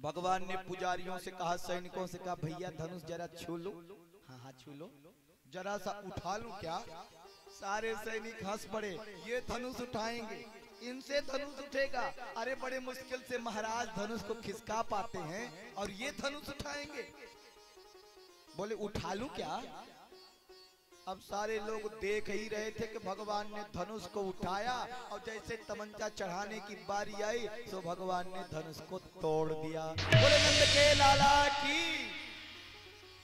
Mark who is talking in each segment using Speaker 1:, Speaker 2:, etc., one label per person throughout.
Speaker 1: भगवान ने पुजारियों से कहा, सैनिकों से कहा, भैया धनुष जरा छू लो। हाँ हाँ छू लो, जरा सा उठा लूं क्या? सारे सैनिक हंस पड़े, ये धनुष उठाएंगे, इनसे धनुष उठेगा? अरे बड़े मुश्किल से महाराज धनुष को खिसका पाते हैं और ये धनुष उठाएंगे। बोले उठा लूं क्या? अब सारे लोग देख ही रहे थे कि भगवान ने धनुष को उठाया और जैसे तमंचा चढ़ाने की बारी आई तो भगवान ने धनुष को तोड़ दिया। बोले नंद के लाला की।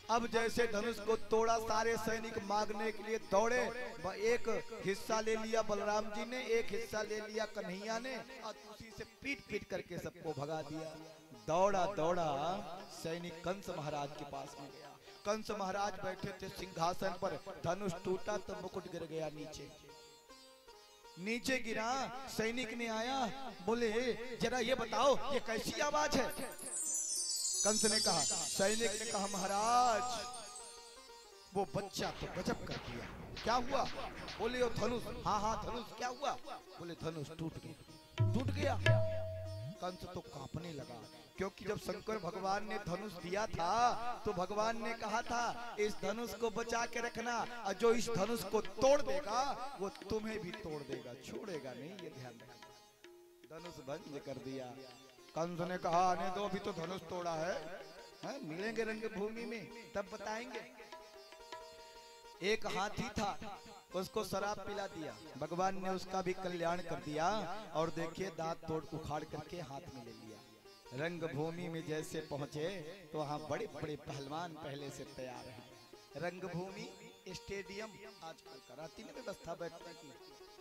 Speaker 1: अब जैसे धनुष को तोड़ा, सारे सैनिक मांगने के लिए दौड़े। एक हिस्सा ले लिया बलराम जी ने, एक हिस्सा ले लिया कन्हैया ने, और उसी से पीट पीट करके सबको भगा दिया। दौड़ा दौड़ा सैनिक कंस महाराज के पास में गया। कंस महाराज बैठे थे सिंहासन पर, धनुष टूटा तो मुकुट गिर गया नीचे। नीचे गिरा, सैनिक ने आया, बोले जरा ये बताओ ये कैसी आवाज है? कंस ने कहा, सैनिक ने कहा, महाराज वो बच्चा तो गजब कर दिया। क्या हुआ? बोले वो धनुष। हाँ हाँ धनुष क्या हुआ? बोले धनुष टूट गया। टूट गया? कंस तो कांपने लगा, क्योंकि जब शंकर भगवान ने धनुष दिया था तो भगवान ने कहा था इस धनुष को बचा के रखना, और जो इस धनुष को तोड़ देगा वो तुम्हें भी तोड़ देगा, छोड़ेगा नहीं, ये ध्यान रखना। धनुष भंग कर दिया। कंस ने कहा आने दो, अभी तो धनुष तोड़ा है, मिलेंगे रंग भूमि में तब बताएंगे। एक हाथी था, उसको शराब पिला दिया, भगवान ने उसका भी कल्याण कर दिया। और देखिए दांत तोड़ उखाड़ करके हाथ में ले लिया। रंग भूमि में जैसे पहुंचे तो वहाँ बड़े बड़े पहलवान पहले से तैयार हैं। रंग भूमि स्टेडियम आजकल कराती ना व्यवस्था बैठने की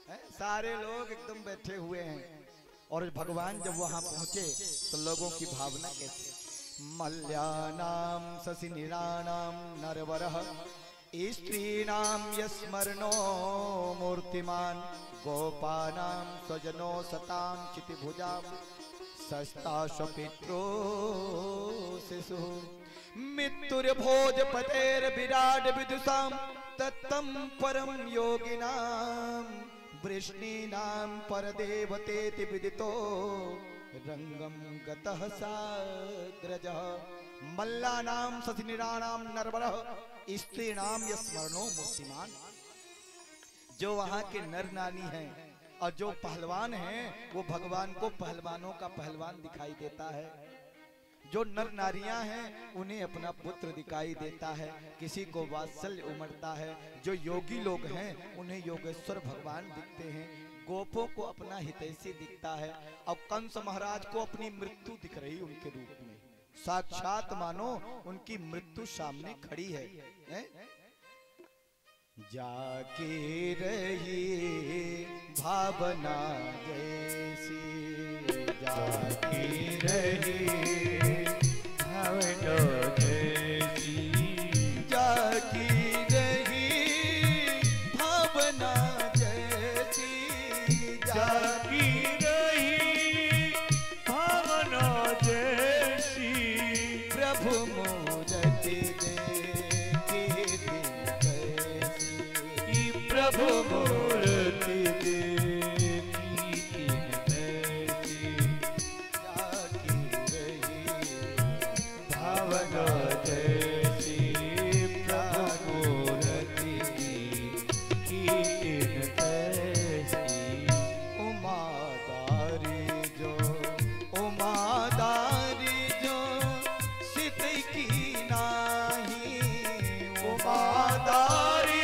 Speaker 1: है, सारे लोग एकदम बैठे हुए हैं। और भगवान जब वहां पहुंचे तो लोगों की भावना कैसे? मल्यानाम शशिनिराणाम नरवरः स्त्रीणाम यस्मरणो मूर्तिमान गोपानां स्वजनो सतां चितिभुजां सस्ताशु पित्रो शिशु मृत्युर्भोजपतेर विराट विदुषां तत्तं परम योगिनां वृष्णीनां परदेवतेति विदितो रंगम गतः साग्रजः मल्लानां शशिनिराणां नरवरः स्त्रीणां यस्मरणो मूर्तिमान। जो वहाँ के नर नानी हैं और जो पहलवान हैं वो भगवान को पहलवानों का पहलवान दिखाई देता है। जो नर नारियां हैं उन्हें अपना पुत्र दिखाई देता है, किसी को वात्सल्य उमड़ता है। जो योगी लोग हैं उन्हें योगेश्वर भगवान दिखते हैं, गोपों को अपना हितैषी दिखता है। अब कंस महाराज को अपनी मृत्यु दिख रही उनके रूप में, साक्षात मानो उनकी मृत्यु सामने खड़ी है। जाके रही भावना जैसी, जाके रही भावना जैसी, जाके रही भावना जैसी, जाके रही भावना जैसी, प्रभु मूरति प्रभु मूर्ति देखी ऐसी, जागी रही भावना जैसी, प्रभु मूर्ति देखी ऐसी। उमादारी जो सिद्ध की नाही, उमादारी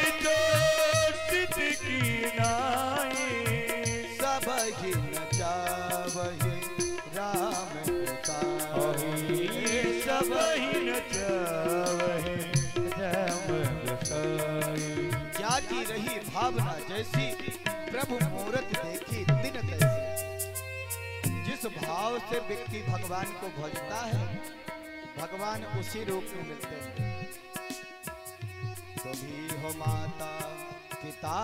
Speaker 1: सब ही नचावहि राम गोसाई, सब ही नचावहि राम गोसाई। जागी रही भावना जैसी, प्रभु मूरत देखी दिन तैसी। जिस भाव से व्यक्ति भगवान को भजता है भगवान उसी रूप में मिलते हैं। तुम्ही हो माता पिता,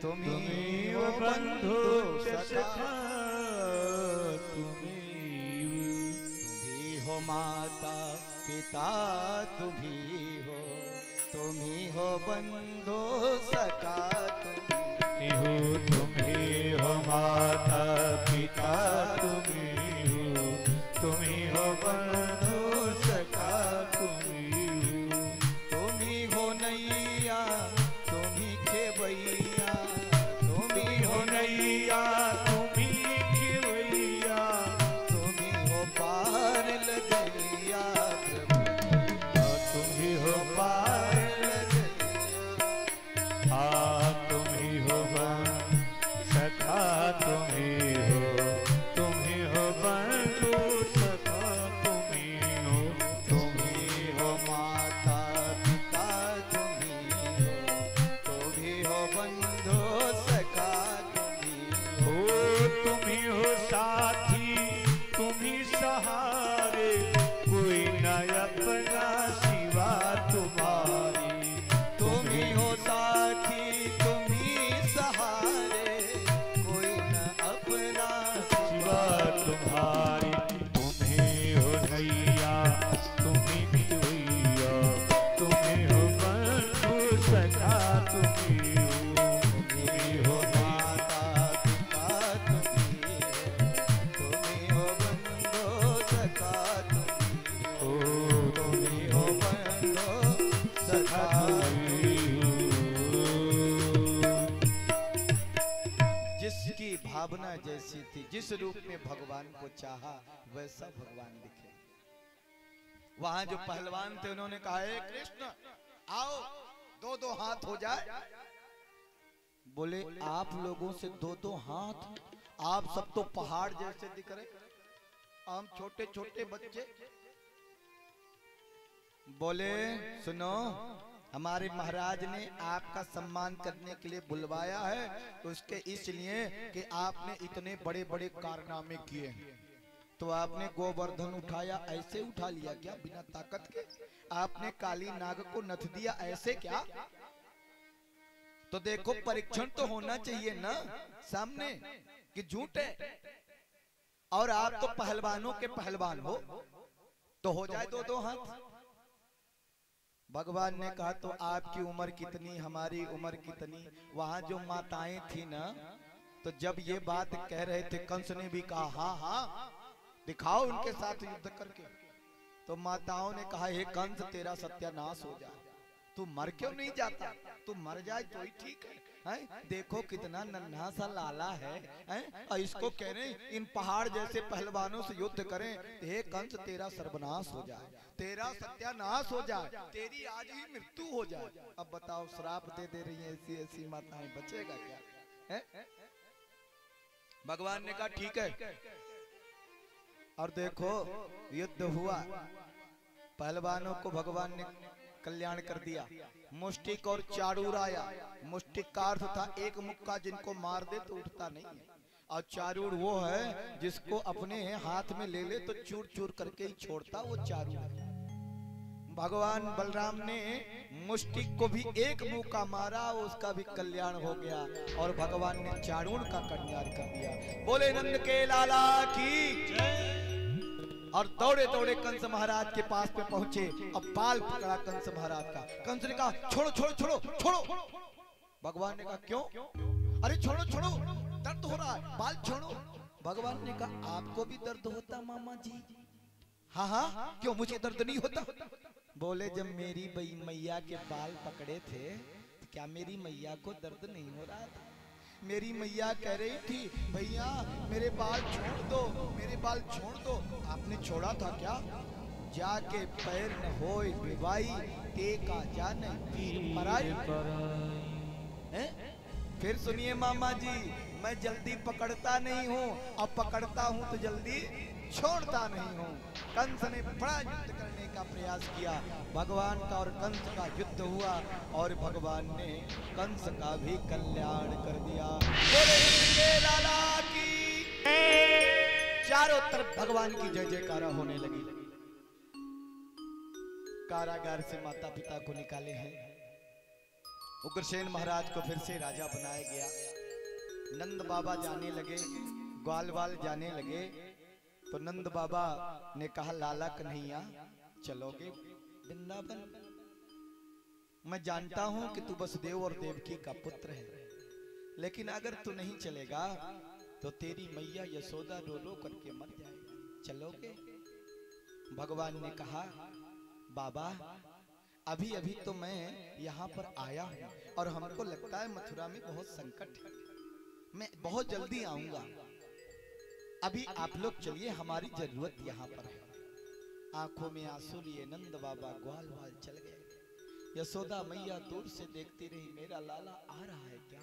Speaker 1: तुम्ही हो बंधु सखा, तुम्ही हो माता पिता, तुम्ही हो बंधु सखा, तुम्ही हो माता पिता, तुम्ही
Speaker 2: बंधु सखा तुम्ही हो,
Speaker 1: तुम्ही हो माता पिता तुम्ही हो बंधु सखा तुम्ही
Speaker 2: हो तुम्ही हो साथी तुम्ही सहारे, कोई न अपना सिवा तुम्हारी।
Speaker 1: तुम्ही हो साथी तुम्ही सहारे, कोई न अपना
Speaker 2: सिवा तुम्हारी। तुम्ही हो नैया तुम्ही मितवैया, तुम्ही हो बंधु सखा तुम्ही हो, तुम्ही हो
Speaker 1: माता पिता तुम्ही हो बंधु सखा तुम्ही हो बंधु सखा जिसकी भावना जैसी थी, जिस रूप में भगवान को चाहा वैसा भगवान दिखे। वहां जो पहलवान थे उन्होंने कहा हे कृष्ण आओ दो दो हाथ हो जाए। बोले आप लोगों से दो दो हाथ, आप सब तो पहाड़ जैसे दिख रहे, हम छोटे छोटे बच्चे। बोले सुनो, हमारे महाराज ने आपका सम्मान करने के लिए बुलवाया है, उसके इसलिए कि आपने इतने बड़े बड़े कारनामे किए हैं। तो आपने गोवर्धन उठाया, ऐसे उठा लिया क्या बिना ताकत के? आपने काली नाग को नथ दिया, ऐसे क्या? तो देखो परीक्षण तो होना चाहिए ना सामने कि झूठ है। और आप तो पहलवानों के पहलवान हो, तो हो जाए दो दो हाथ। भगवान ने कहा तो आपकी उम्र कितनी, हमारी उम्र कितनी? वहां जो माताएं थी ना, तो जब ये बात कह रहे थे कंस ने भी कहा हाँ हाँ दिखाओ उनके साथ युद्ध करके। तो माताओं ने कहा हे कंस तेरा सत्यानाश हो जाए, तू मर क्यों नहीं जाता? तू मर जाए तो ही ठीक है, हैं? देखो कितना नन्हा सा लाला है, हैं? और इसको कह रहे इन पहाड़ जैसे पहलवानों से युद्ध करें। हे कंस तेरा सर्वनाश हो जाए, तेरा सत्यानाश हो जाए, तेरी आज ही मृत्यु हो जाए। अब बताओ श्राप दे दे रही है ऐसी ऐसी माताएं, बचेगा क्या है? भगवान ने कहा ठीक है। और देखो युद्ध हुआ, पहलवानों को भगवान ने कल्याण कर दिया। मुष्टिक और चारूर आया। मुष्टिक का अर्थ था एक मुक्का जिनको मार दे तो उठता नहीं है, और चारूर वो है जिसको अपने हाथ में ले ले तो चूर चूर करके ही छोड़ता, वो चारूर है। भगवान बलराम ने मुष्टिक को भी एक मुक्का मारा, उसका भी कल्याण हो गया, और भगवान ने चारूर का कल्याण कर दिया। बोले नंद के लाला की जय। और दौड़े दौड़े कंस महाराज के पास पे पहुंचे, अब बाल पकड़ा कंस महाराज का। कंस ने कहा छोड़ो छोड़ो छोड़ो छोड़ो। भगवान ने कहा क्यों? अरे छोड़ो छोड़ो, दर्द हो रहा है, बाल छोड़ो। भगवान ने कहा आपको भी दर्द होता मामा जी? हाँ हाँ क्यों, मुझे दर्द नहीं होता? बोले जब मेरी मैया के बाल पकड़े थे तो क्या मेरी मैया को दर्द नहीं हो रहा था? मेरी मैया कह रही थी भैया मेरे बाल छोड़ दो, मेरे बाल छोड़ दो। आपने छोड़ा था क्या? जाके पैर न होए विवाई, टेका जाने पीर पराई। फिर सुनिए मामा जी, मैं जल्दी पकड़ता नहीं हूँ, अब पकड़ता हूँ तो जल्दी छोड़ता नहीं हूँ। कंस ने बड़ा युद्ध करने का प्रयास किया, भगवान का और कंस का युद्ध हुआ, और भगवान ने कंस का भी कल्याण कर दिया। बोले के लाला की। चारों तरफ भगवान की जय जयकारा होने लगी। कारागार से माता पिता को निकाले हैं, उग्रसेन महाराज को फिर से राजा बनाया गया। नंद बाबा जाने लगे, ग्वालवाल जाने लगे, तो नंद बाबा ने कहा लाला कन्हैया चलोगे वृंदावन? मैं जानता हूं कि तू वसुदेव और देवकी का पुत्र है, लेकिन अगर तू नहीं चलेगा तो तेरी मैया यशोदा रो रो करके मर जाएगी, चलोगे? भगवान ने कहा बाबा अभी अभी तो मैं यहाँ पर आया हूँ, और हमको लगता है मथुरा में बहुत संकट है, मैं बहुत जल्दी आऊंगा, अभी आप लोग चलिए, हमारी जरूरत यहाँ पर है। आंखों में आंसू लिए नंद बाबा ग्वालवाल चल गए। यशोदा मैया दूर से देखती रही, मेरा लाला आ रहा है क्या,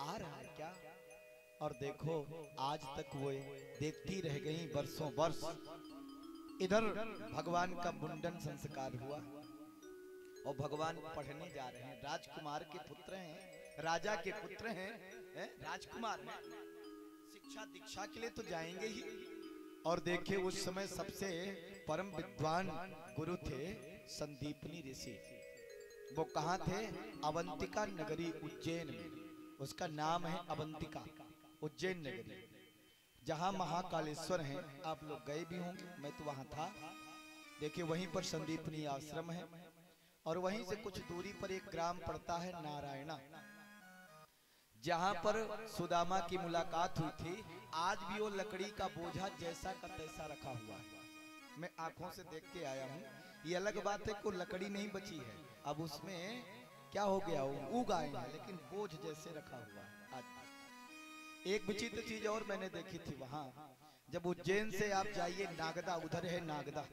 Speaker 1: आ रहा है क्या? और देखो आज तक वो देखती रह गई वर्षों वर्ष। इधर भगवान का मुंडन संस्कार हुआ और भगवान पढ़ने जा रहे हैं। राजकुमार के पुत्र हैं, राजा के पुत्र हैं, राजकुमार हैं, शिक्षा दीक्षा के लिए तो जाएंगे ही। और देखिए उस समय सबसे परम विद्वान गुरु थे संदीपनी ऋषि। वो कहाँ थे? अवंतिका नगरी उज्जैन में। उसका नाम है अवंतिका उज्जैन नगरी, जहाँ महाकालेश्वर हैं। आप लोग गए भी होंगे, मैं तो वहां था। देखिए वहीं पर संदीपनी आश्रम है और वहीं से कुछ दूरी पर एक ग्राम पड़ता है नारायणा, जहां पर सुदामा की मुलाकात हुई थी। आज भी वो लकड़ी का बोझा जैसा का तैसा रखा हुआ है। मैं आंखों से देख के आया हूँ। ये अलग बात है, कोई लकड़ी नहीं बची है, अब उसमें क्या हो गया, उग आए हैं, लेकिन बोझ जैसे रखा हुआ है। आज एक विचित्र चीज और मैंने देखी थी वहां। जब उज्जैन से आप जाइए नागदा, उधर है नागदा,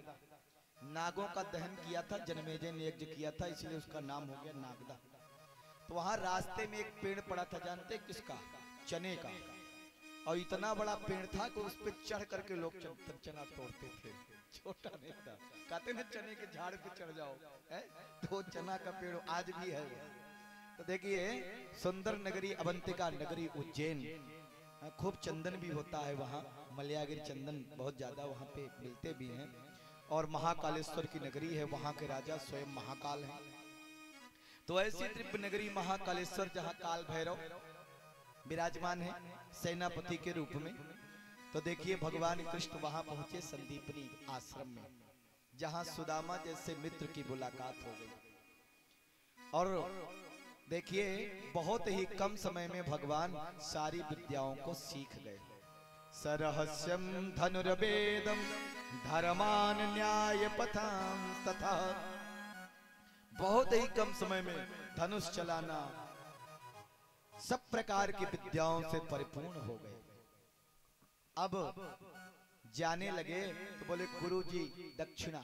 Speaker 1: नागों का दहन किया था जनमेजय ने, यज्ञ किया था, इसलिए उसका नाम हो गया नागदा। तो वहां रास्ते में एक पेड़ पड़ा था, जानते किसका? चने का। और इतना बड़ा पेड़ था कि उस पे चढ़ करके लोग चना तोड़ते थे। छोटा नहीं था, कहते ना चने के झाड़ पे चढ़ जाओ, है? तो चना का पेड़ आज भी है। तो देखिए सुंदर नगरी अवंतिका नगरी उज्जैन, खूब चंदन भी होता है वहाँ। मलयागिरी चंदन बहुत ज्यादा वहाँ पे मिलते भी हैं। और महाकालेश्वर की नगरी है, वहाँ के राजा स्वयं महाकाल हैं। तो ऐसी दिव्य नगरी महाकालेश्वर, जहाँ काल भैरव विराजमान है सेनापति के रूप में। तो देखिए भगवान कृष्ण वहां पहुंचे संदीपनी आश्रम में, जहां सुदामा जैसे मित्र की मुलाकात हो गई। और देखिए बहुत ही कम समय में भगवान सारी विद्याओं को सीख गए। सरहस्यम धनुर्वेदम धर्मान न्याय पथाम तथा, बहुत ही कम समय में धनुष चलाना, सब प्रकार की विद्याओं से परिपूर्ण हो गए। अब जाने लगे तो बोले गुरुजी दक्षिणा।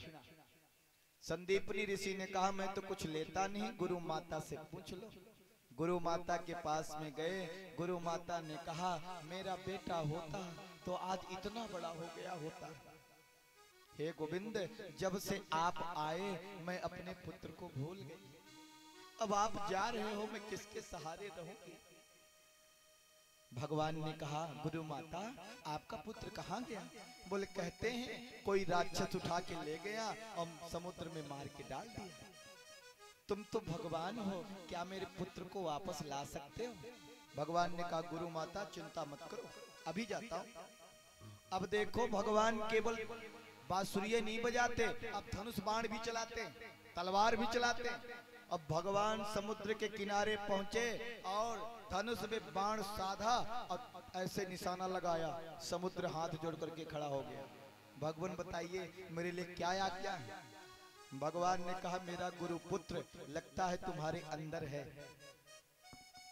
Speaker 1: संदीपनी ऋषि ने कहा मैं तो कुछ लेता नहीं, गुरु माता से पूछ लो। गुरु माता के पास में गए। गुरु माता ने कहा मेरा बेटा होता तो आज इतना बड़ा हो गया होता। हे गोविंद, जब से आप आए मैं अपने पुत्र को भूल गई। अब आप जा रहे हो, मैं किसके सहारे रहूंगी? भगवान ने कहा गुरु माता आपका पुत्र कहाँ गया? बोले कहते हैं कोई राक्षस उठा के ले गया और समुद्र में मार के डाल दिया। तुम तो भगवान हो, क्या मेरे पुत्र को वापस ला सकते हो? भगवान ने कहा गुरु माता चिंता मत करो, अभी जाता हूँ। अब देखो भगवान केवल बांसुरी नहीं बजाते, अब धनुष बाण भी चलाते, तलवार भी चलाते। अब भगवान समुद्र के किनारे पहुंचे और धनुष में बाण साधा और ऐसे निशाना लगाया। समुद्र हाथ जोड़ करके खड़ा हो गया। भगवान बताइए मेरे लिए क्या आज्ञा है? भगवान ने कहा मेरा गुरु पुत्र लगता है तुम्हारे अंदर है,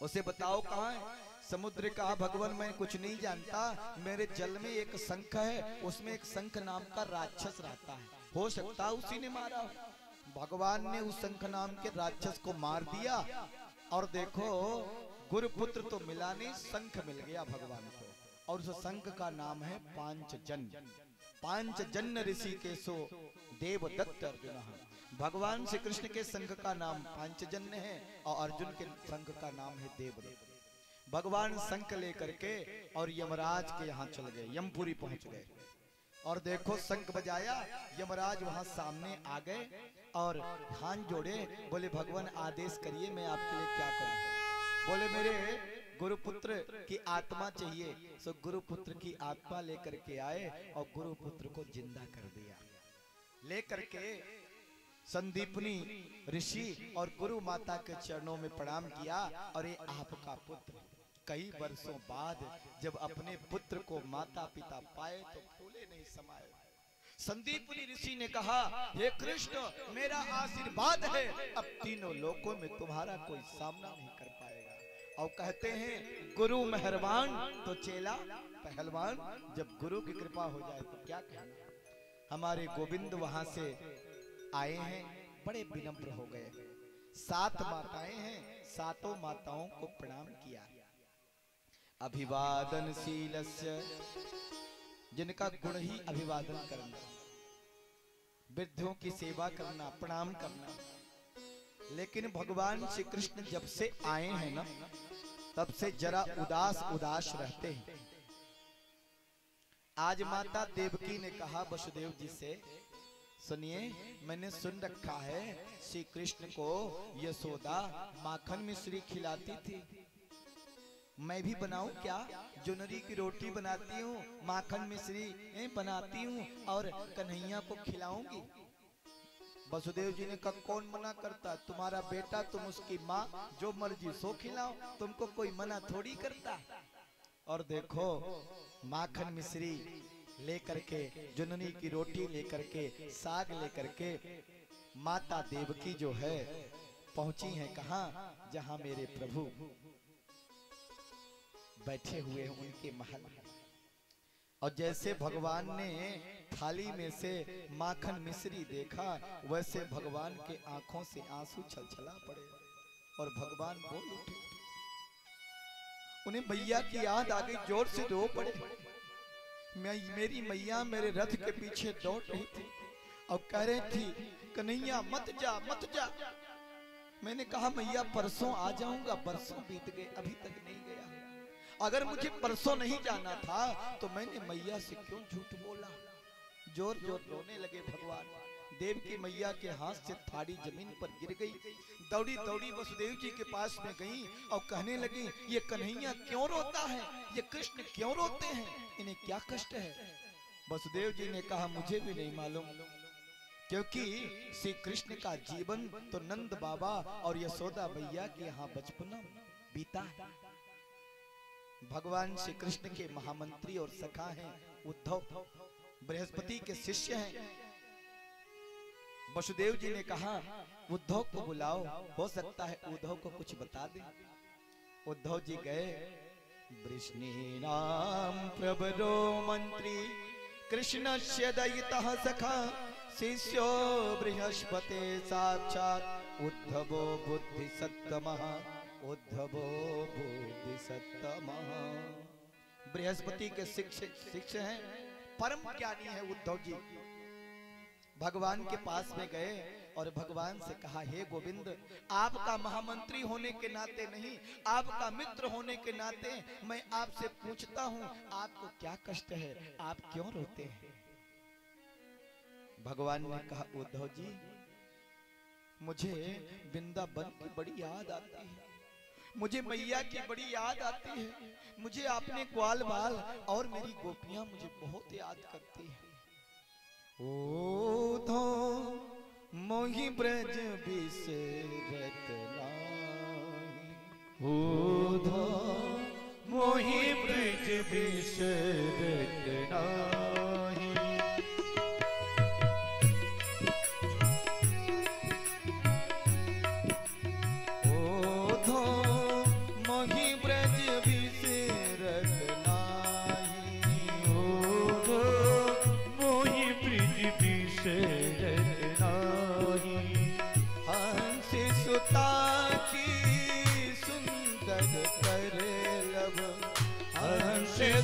Speaker 1: उसे बताओ कहाँ है? समुद्र कहा भगवान मैं कुछ नहीं जानता, मेरे जल में एक शंख है, उसमें एक शंख नाम का राक्षस रहता है, हो सकता उसी ने मारा हो। भगवान ने उस शंख नाम के राक्षस को मार दिया और देखो गुरुपुत्र तो मिला नहीं, शंख मिल गया भगवान को। और उस शंख का नाम है पांचजन। पांचजन ऋषिकेशो देवदत्त अर्जुन। भगवान श्री कृष्ण के शंख का नाम पांचजन्य है और अर्जुन के शंख का नाम है देवदत्त। भगवान शंख लेकर के और यमराज के यहाँ चल गए, यमपुरी पहुंच गए। और देखो शंख बजाया, यमराज वहां सामने आ गए और हाथ जोड़े, बोले भगवान आदेश करिए मैं आपके लिए क्या करूं? बोले मेरे गुरुपुत्र की आत्मा चाहिए। सो गुरुपुत्र की आत्मा लेकर के आए और गुरुपुत्र को जिंदा कर दिया। लेकर के संदीपनी ऋषि और गुरु माता के चरणों में प्रणाम किया और ये आपका पुत्र। कई वर्षों बाद जब अपने पुत्र को माता पिता पाए तो फूले नहीं समाये। संदीपनी ऋषि ने कहा हे कृष्ण मेरा आशीर्वाद है, अब तीनों लोकों में तुम्हारा कोई सामना नहीं कर पाएगा। और कहते हैं गुरु मेहरबान तो चेला पहलवान, जब गुरु की कृपा हो जाए तो क्या कहना। हमारे गोविंद वहां से आए हैं, बड़े विनम्र हो गए। 7 माताएं हैं, 7 माताओं को प्रणाम किया। अभिवादनशीलस्य, जिनका गुण ही अभिवादन करना, वृद्धों की सेवा करना, प्रणाम करना। लेकिन भगवान श्री कृष्ण जब से आए हैं ना, तब से जरा उदास उदास रहते हैं। आज माता देवकी ने कहा वसुदेव जी से, सुनिए, मैंने सुन रखा है श्री कृष्ण को यशोदा माखन मिश्री खिलाती थी, मैं भी बनाऊं क्या? जुनरी की रोटी बनाती हूँ, माखन मिश्री बनाती हूँ और कन्हैया को खिलाऊंगी। वसुदेव जी ने कहा, कौन मना करता? तुम्हारा बेटा, तुम उसकी माँ, जो मर्जी सो खिलाओ, तुमको कोई मना थोड़ी करता। और देखो, माखन मिश्री लेकर के, जुनरी की रोटी लेकर के, साग लेकर के माता देवकी जो है पहुंची हैं कहाँ? जहां मेरे प्रभु बैठे हुए हैं, उनके महल में। और जैसे भगवान ने थाली में से माखन मिश्री देखा, वैसे भगवान के आंखों से आंसू छलछला पड़े और भगवान बोल उठे। उन्हें मैया की याद आ गई, जोर से रो पड़े। मेरी मैया मेरे रथ के पीछे दौड़ रही थी और कह रही थी, कन्हैया मत जा मत जा। मैंने कहा, मैया परसों आ जाऊंगा, बरसों बीत गए, अभी तक नहीं गया। अगर मुझे परसों नहीं जाना था तो मैंने मैया से क्यों झूठ बोला? जोर जोर रोने लगे भगवान। देवकी मैया के हाथ से थाली जमीन पर गिर गई। दौड़ी दौड़ी वसुदेव जी के पास में गई और कहने लगी, ये कन्हैया क्यों रोता है? ये कृष्ण क्यों रोते हैं? इन्हें क्या कष्ट है? वसुदेव जी ने कहा, मुझे भी नहीं मालूम, क्योंकि श्री कृष्ण का जीवन तो नंद बाबा और यशोदा मैया के यहाँ बचपना बीता है। भगवान श्री कृष्ण के महामंत्री और सखा हैं उद्धव, बृहस्पति के शिष्य हैं। वसुदेव जी ने कहा, उद्धव को बुलाओ, हो सकता है उद्धव को कुछ बता दे। उद्धव जी गए। वृष्णीनाम प्रवरो मंत्री कृष्णस्य दयितः सखा शिष्यो बृहस्पते साक्षात् उद्धवो बुद्धिसत्तमः, उद्धवो बुद्धिसत्तमः। बृहस्पति के शिष्य हैं, परम ज्ञानी है उद्धव जी। भगवान के पास में गए और भगवान से कहा, हे गोविंद, आपका महामंत्री होने के नाते नहीं, आपका मित्र होने के नाते मैं आपसे पूछता हूँ, आपको क्या कष्ट है? आप क्यों रोते हैं? भगवान ने कहा, उद्धव जी, मुझे वृंदावन की बड़ी याद आती है, मुझे मैया की बड़ी याद आती है, मुझे अपने ग्वाल बाल और मेरी गोपियां मुझे बहुत याद करती है। उद्धव मोहि ब्रज बिसरत नाही,
Speaker 2: उद्धव मोहि ब्रज बिसरत नाही।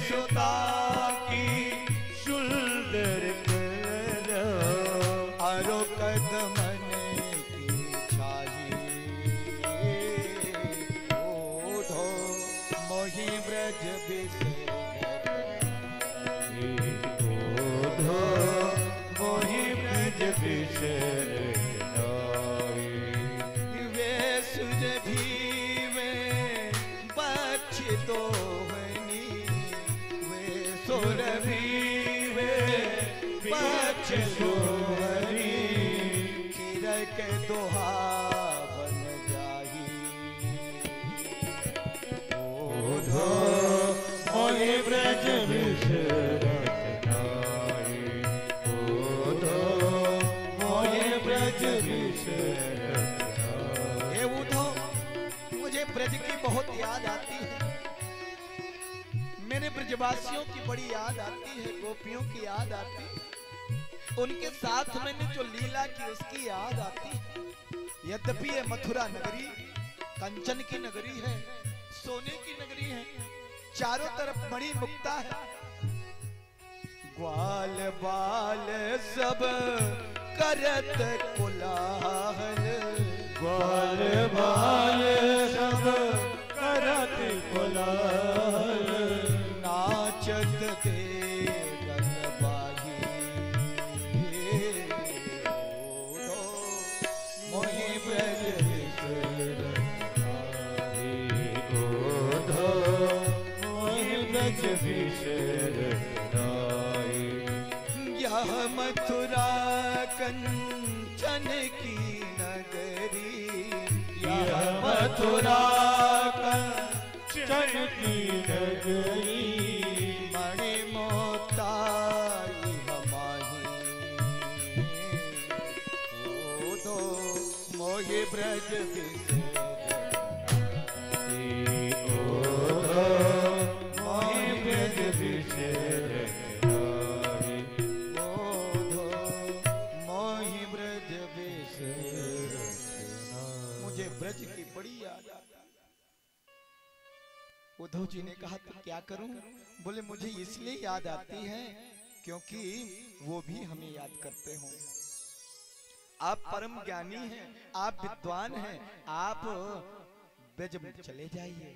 Speaker 1: सुता की सुंदर कर आरो कदमन की छाई, ओढ़ो मोहि ब्रज बिसरत नाही,
Speaker 2: ओढ़ो मोहि ब्रज बिसरत नाही।
Speaker 1: वे सुरभि में बख्शितो सुरभि वे बख्श सोहरी, खीर के दोहा बन जाही,
Speaker 2: ओढ़ो मोहि ब्रज बिसरत नाही, ओढ़ो मोहि ब्रज बिसरत नाही।
Speaker 1: हे उद्धव, मुझे ब्रज की बहुत याद आती है, मेरे ब्रजवासियों की बड़ी याद आती है, गोपियों की याद आती है, उनके साथ मैंने जो लीला की उसकी याद आती है। यद्यपि ये मथुरा नगरी कंचन की नगरी है, सोने की नगरी है, चारों तरफ मणि मुक्ता है, ग्वाल बाल सब करत कोलाहल,
Speaker 2: ग्वाल बाल सब करत कोलाहल,
Speaker 1: नाचत देगन बाही, मोहि ब्रज यह मथुरा कंचन की नगरी,
Speaker 2: यह मथुरा कंचन की नगरी,
Speaker 1: मणि मोक्ताई हमाही, ओधो मोहि ब्रज ब्रज की बड़ी याद आती। उद्धव जी ने कहा तो क्या करूं? बोले मुझे इसलिए याद आती है क्योंकि वो भी हमें याद करते हो। आप परम ज्ञानी हैं, आप विद्वान हैं, आप ब्रज में चले जाइए,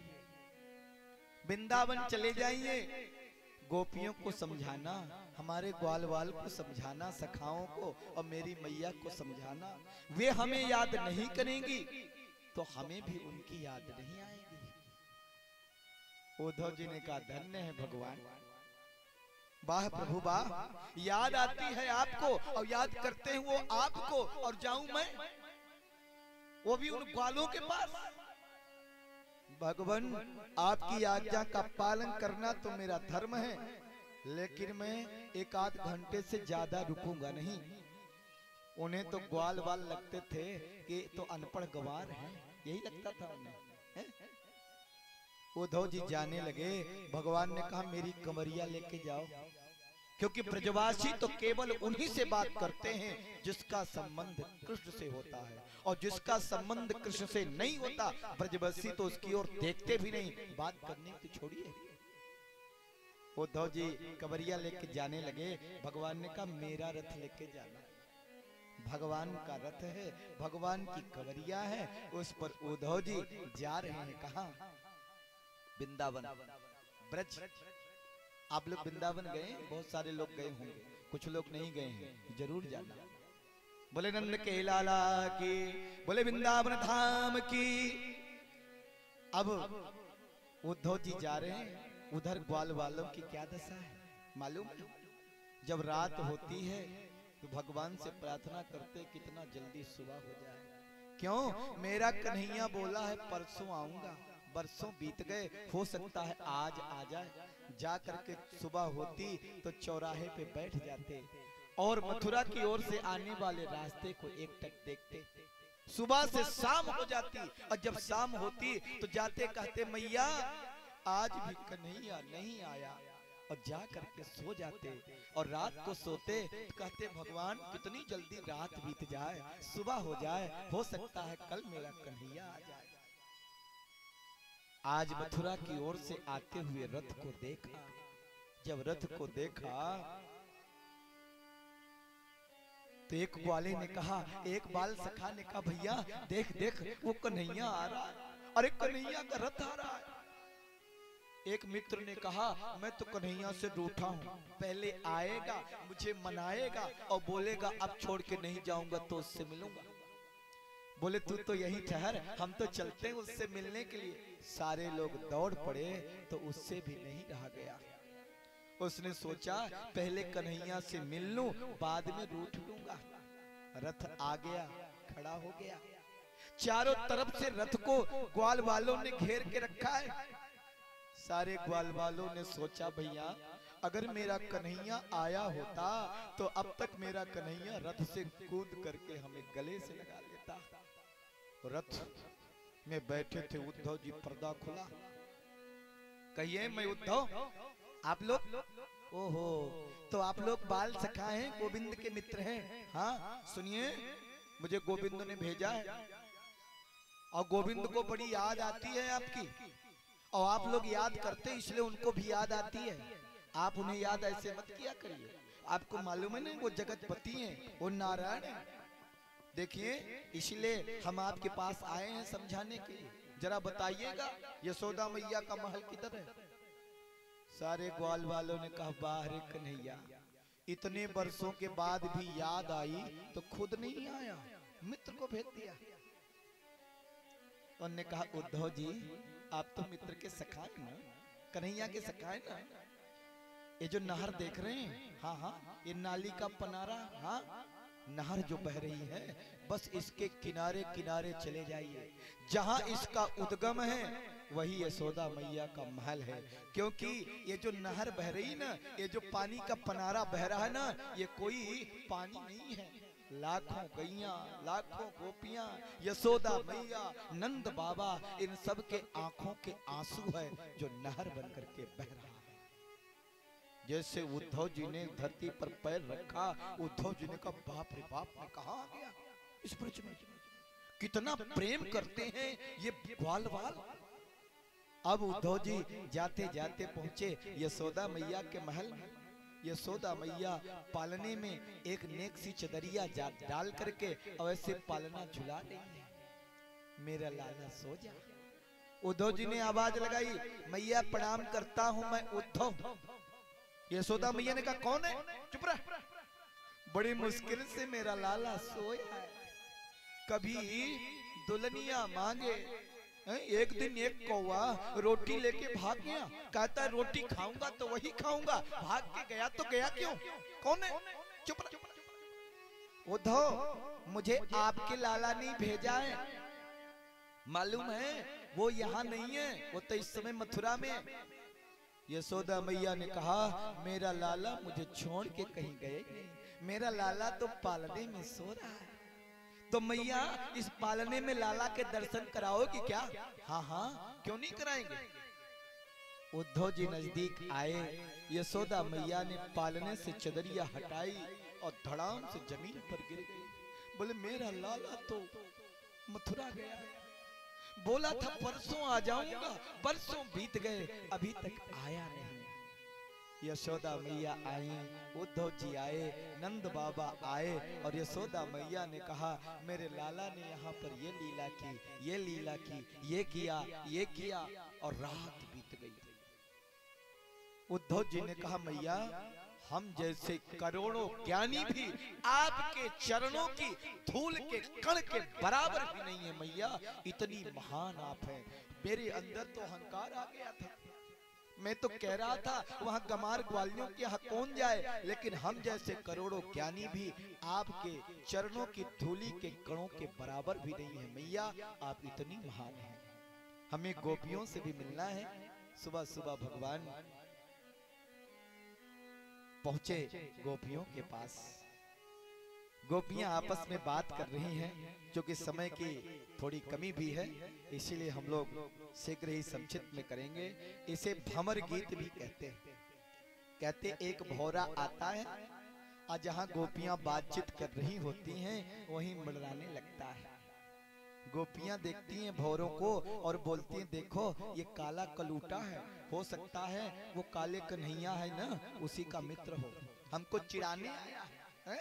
Speaker 1: वृंदावन चले जाइए, गोपियों को समझाना, हमारे ग्वाल वाल को समझाना, सखाओं को और मेरी मैया को समझाना। वे हमें याद नहीं करेंगी तो हमें भी उनकी याद नहीं आएगी। उद्धव जी ने कहा धन्य है भगवान, वाह प्रभु वाह, याद आती है आपको और याद करते हैं वो आपको, और जाऊं मैं वो भी उन ग्वालों के पास। भगवान आपकी आज्ञा का पालन करना तो मेरा धर्म है, लेकिन मैं एक आध घंटे से ज्यादा रुकूंगा नहीं। उन्हें तो ग्वाल वाल लगते थे कि तो अनपढ़ गवार हैं, यही लगता था उन्हें। उद्धव जी जाने लगे, भगवान ने कहा मेरी कमरिया लेके जाओ, क्योंकि ब्रजवासी तो केवल उन्हीं से बात करते हैं जिसका संबंध कृष्ण से होता है, और जिसका संबंध कृष्ण से नहीं होता ब्रजवासी तो उसकी ओर देखते भी नहीं, बात करने की छोड़िए। उद्धव जी कमरिया लेके जाने लगे, भगवान ने कहा मेरा रथ लेके जाना, भगवान का रथ है, भगवान की कवरिया है, उस पर उद्धव जी जा रहे हैं। कहां? वृंदावन ब्रज। आप लोग वृंदावन गए? बहुत सारे लोग गए होंगे, कुछ लोग नहीं गए हैं, जरूर जाना। बोले नंद के लाला की, बोले वृंदावन धाम की। अब उद्धव जी जा रहे हैं, उधर ग्वाल वालों की क्या दशा है मालूम है? जब रात होती है तो भगवान से प्रार्थना करते कितना जल्दी सुबह हो जाए। क्यों? मेरा कन्हैया बोला है परसों आऊंगा, बरसों बीत गए, हो सकता है आज आ जाए। जा करके सुबह होती तो चौराहे पे बैठ जाते और मथुरा की ओर से आने वाले रास्ते को एकटक देखते। सुबह से शाम हो जाती और जब शाम होती तो जाते कहते मैया आज भी कन्हैया नहीं आया, और जा करके सो जाते। और रात को सोते तो कहते भगवान कितनी जल्दी रात बीत जाए, सुबह हो जाए, हो सकता है कल मेरा कन्हैया आ जाए। आज मथुरा की ओर से आते हुए रथ को देखा, जब रथ को देखा तो एक ग्वाले ने कहा, एक बाल सखा ने कहा भैया देख देख वो कन्हैया आ रहा है, अरे कन्हैया का रथ आ रहा है। एक मित्र ने कहा मैं तो कन्हैया से रूठा हूँ, पहले आएगा मुझे मनाएगा और बोलेगा अब छोड़ के नहीं जाऊंगा तो उससे मिलूंगा। बोले तू तो यही ठहर, हम तो चलते हैं उससे मिलने के लिए। सारे लोग दौड़ पड़े तो उससे भी नहीं रहा गया। उसने सोचा पहले कन्हैया से मिल लूं, बाद में रूठ लूंगा। रथ आ गया, खड़ा हो गया, चारों तरफ से रथ को ग्वाल वालों ने घेर के रखा है। सारे ग्वाल वालों ने सोचा भैया अगर मेरा कन्हैया आया होता तो अब तक मेरा कन्हैया रथ से कूद करके हमें गले से लगा लेता। रथ में बैठे थे उद्धव जी, पर्दा खुला। कहिए मैं उद्धव, आप लोग? ओहो, तो आप लोग बाल सखा हैं, गोविंद के मित्र हैं। हाँ सुनिए, मुझे गोविंद ने भेजा है और गोविंद को बड़ी याद आती है आपकी, और आप लोग याद करते इसलिए उनको भी याद आती है। आप उन्हें याद ऐसे मत किया करिए। आपको मालूम है ना वो जगतपति हैं, वो नारायण हैं। देखिए इसलिए हम आपके पास आए हैं समझाने के लिए। जरा बताइएगा यशोदा मैया का महल किधर है? सारे ग्वाल वालों ने कहा वाह रे कन्हैया, इतने वर्षों के बाद भी याद आई तो खुद नहीं आया, मित्र को भेज दिया। उन्होंने कहा उद्धव जी आप तो मित्र के सखा हैं ना, कन्हैया के सखा हैं ना। ये जो नहर देख रहे हैं, हाँ हाँ ये नाली का पनारा, हाँ नहर जो बह रही है बस इसके किनारे किनारे चले जाइए। जहां इसका उद्गम है वही यशोदा मैया का महल है। क्योंकि ये जो नहर बह रही ना, ये जो पानी का पनारा बह रहा है ना, ये कोई पानी नहीं है। लाखों गैया, लाखों गोपियां, यशोदा मैया, नंद बाबा, इन सब के आंखों के आंसू है जो नहर बन करके बह रहा है। जैसे उद्धव जी ने धरती पर पैर रखा, उद्धव जी ने कहा बाप रे बाप, मैं कहां आ गया इस ब्रज में, कितना प्रेम करते हैं ये ग्वालवाल। अब उद्धव जी जाते जाते पहुंचे यशोदा मैया के महल में। यशोदा मैया पालने में एक नेक सी चदरिया डाल करके और ऐसे पालना झुला रही है। मेरा लाला सो जा। उद्धव जी ने आवाज लगाई, मैया प्रणाम करता हूं मैं उद्धव। यशोदा मैया ने कहा कौन है, चुप रह। बड़ी मुश्किल से मेरा लाला सोया है। कभी दुल्हनिया मांगे, एक दिन एक कौवा रोटी लेके भाग गया, कहता रोटी खाऊंगा तो वही खाऊंगा, भाग के गया तो गया क्यों, कौन है, चुप रह। उद्धव मुझे आपके लाला ने भेजा है, मालूम है वो यहाँ नहीं है, वो तो इस समय मथुरा में है। यशोदा मैया ने कहा मेरा लाला मुझे छोड़ के कहीं गए नहीं, मेरा लाला तो पालने में सो रहा है। तो मैया इस पालने में लाला के दर्शन कराओगी क्या? हाँ हाँ क्यों नहीं कराएंगे। उद्धव जी नजदीक आए, यशोदा मैया ने पालने से चदरिया हटाई और धड़ाम से जमीन पर गिर गई। बोले मेरा लाला तो मथुरा गया है, बोला था परसों आ जाऊंगा, परसों बीत गए अभी तक आया नहीं। यशोदा मैया आई, उद्धव जी आए, नंद बाबा आए और यशोदा मैया ने कहा मेरे लाला ने यहाँ पर ये लीला की, ये लीला की, ये किया और रात बीत गई। उद्धव जी ने कहा मैया हम जैसे करोड़ों ज्ञानी भी आपके चरणों की धूल के कण के बराबर भी नहीं है मैया, इतनी महान आप हैं। मेरे अंदर तो अहंकार आ गया था, मैं तो कह रहा था वहां गमार ग्वालियों के यहाँ कौन जाए, लेकिन हम जैसे करोड़ों ज्ञानी भी आपके चरणों की धूली के कणों के बराबर भी नहीं है मैया, आप इतनी महान हैं। हमें गोपियों से भी मिलना है। सुबह सुबह भगवान पहुंचे गोपियों के पास। गोपियां आपस में बात कर रही हैं, क्योंकि समय की थोड़ी कमी भी है, इसीलिए हम लोग शीघ्र ही संक्षिप्त में करेंगे। इसे भंवर गीत भी कहते हैं। कहते एक भौरा आता है और जहां गोपियां बातचीत कर रही होती हैं वहीं मंडराने लगता है। गोपियां देखती हैं भौरों को और बोलती हैं देखो ये काला कलूटा है, हो सकता है वो काले कन्हैया है ना, उसी का मित्र हो, हमको चिढ़ाने आया है,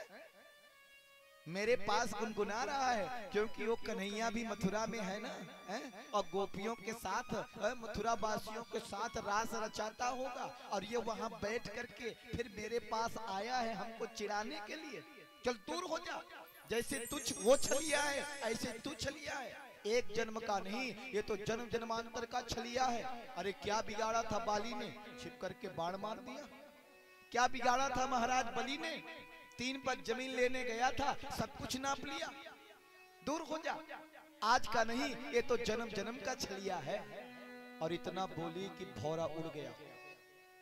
Speaker 1: मेरे पास गुनगुना रहा है, क्योंकि वो कन्हैया भी मथुरा में है ना, है? और गोपियों के साथ मथुरा वासियों के साथ रास रचाता होगा और ये वहां बैठ करके फिर मेरे पास आया है हमको चिढ़ाने के लिए। चल दूर हो जा, जैसे तुझ वो छलिया है ऐसे तू छलिया है, एक जन्म का नहीं ये तो जन्म जन्मांतर का छलिया है। अरे क्या बिगाड़ा था बाली ने, छिप करके बाण मार दिया। क्या बिगाड़ा था महाराज बलि ने, 3 पग जमीन लेने गया था, सब कुछ नाप लिया। दूर हो जा, आज का नहीं ये तो जन्म जन्म का छलिया है। और इतना बोली कि भौरा उड़ गया।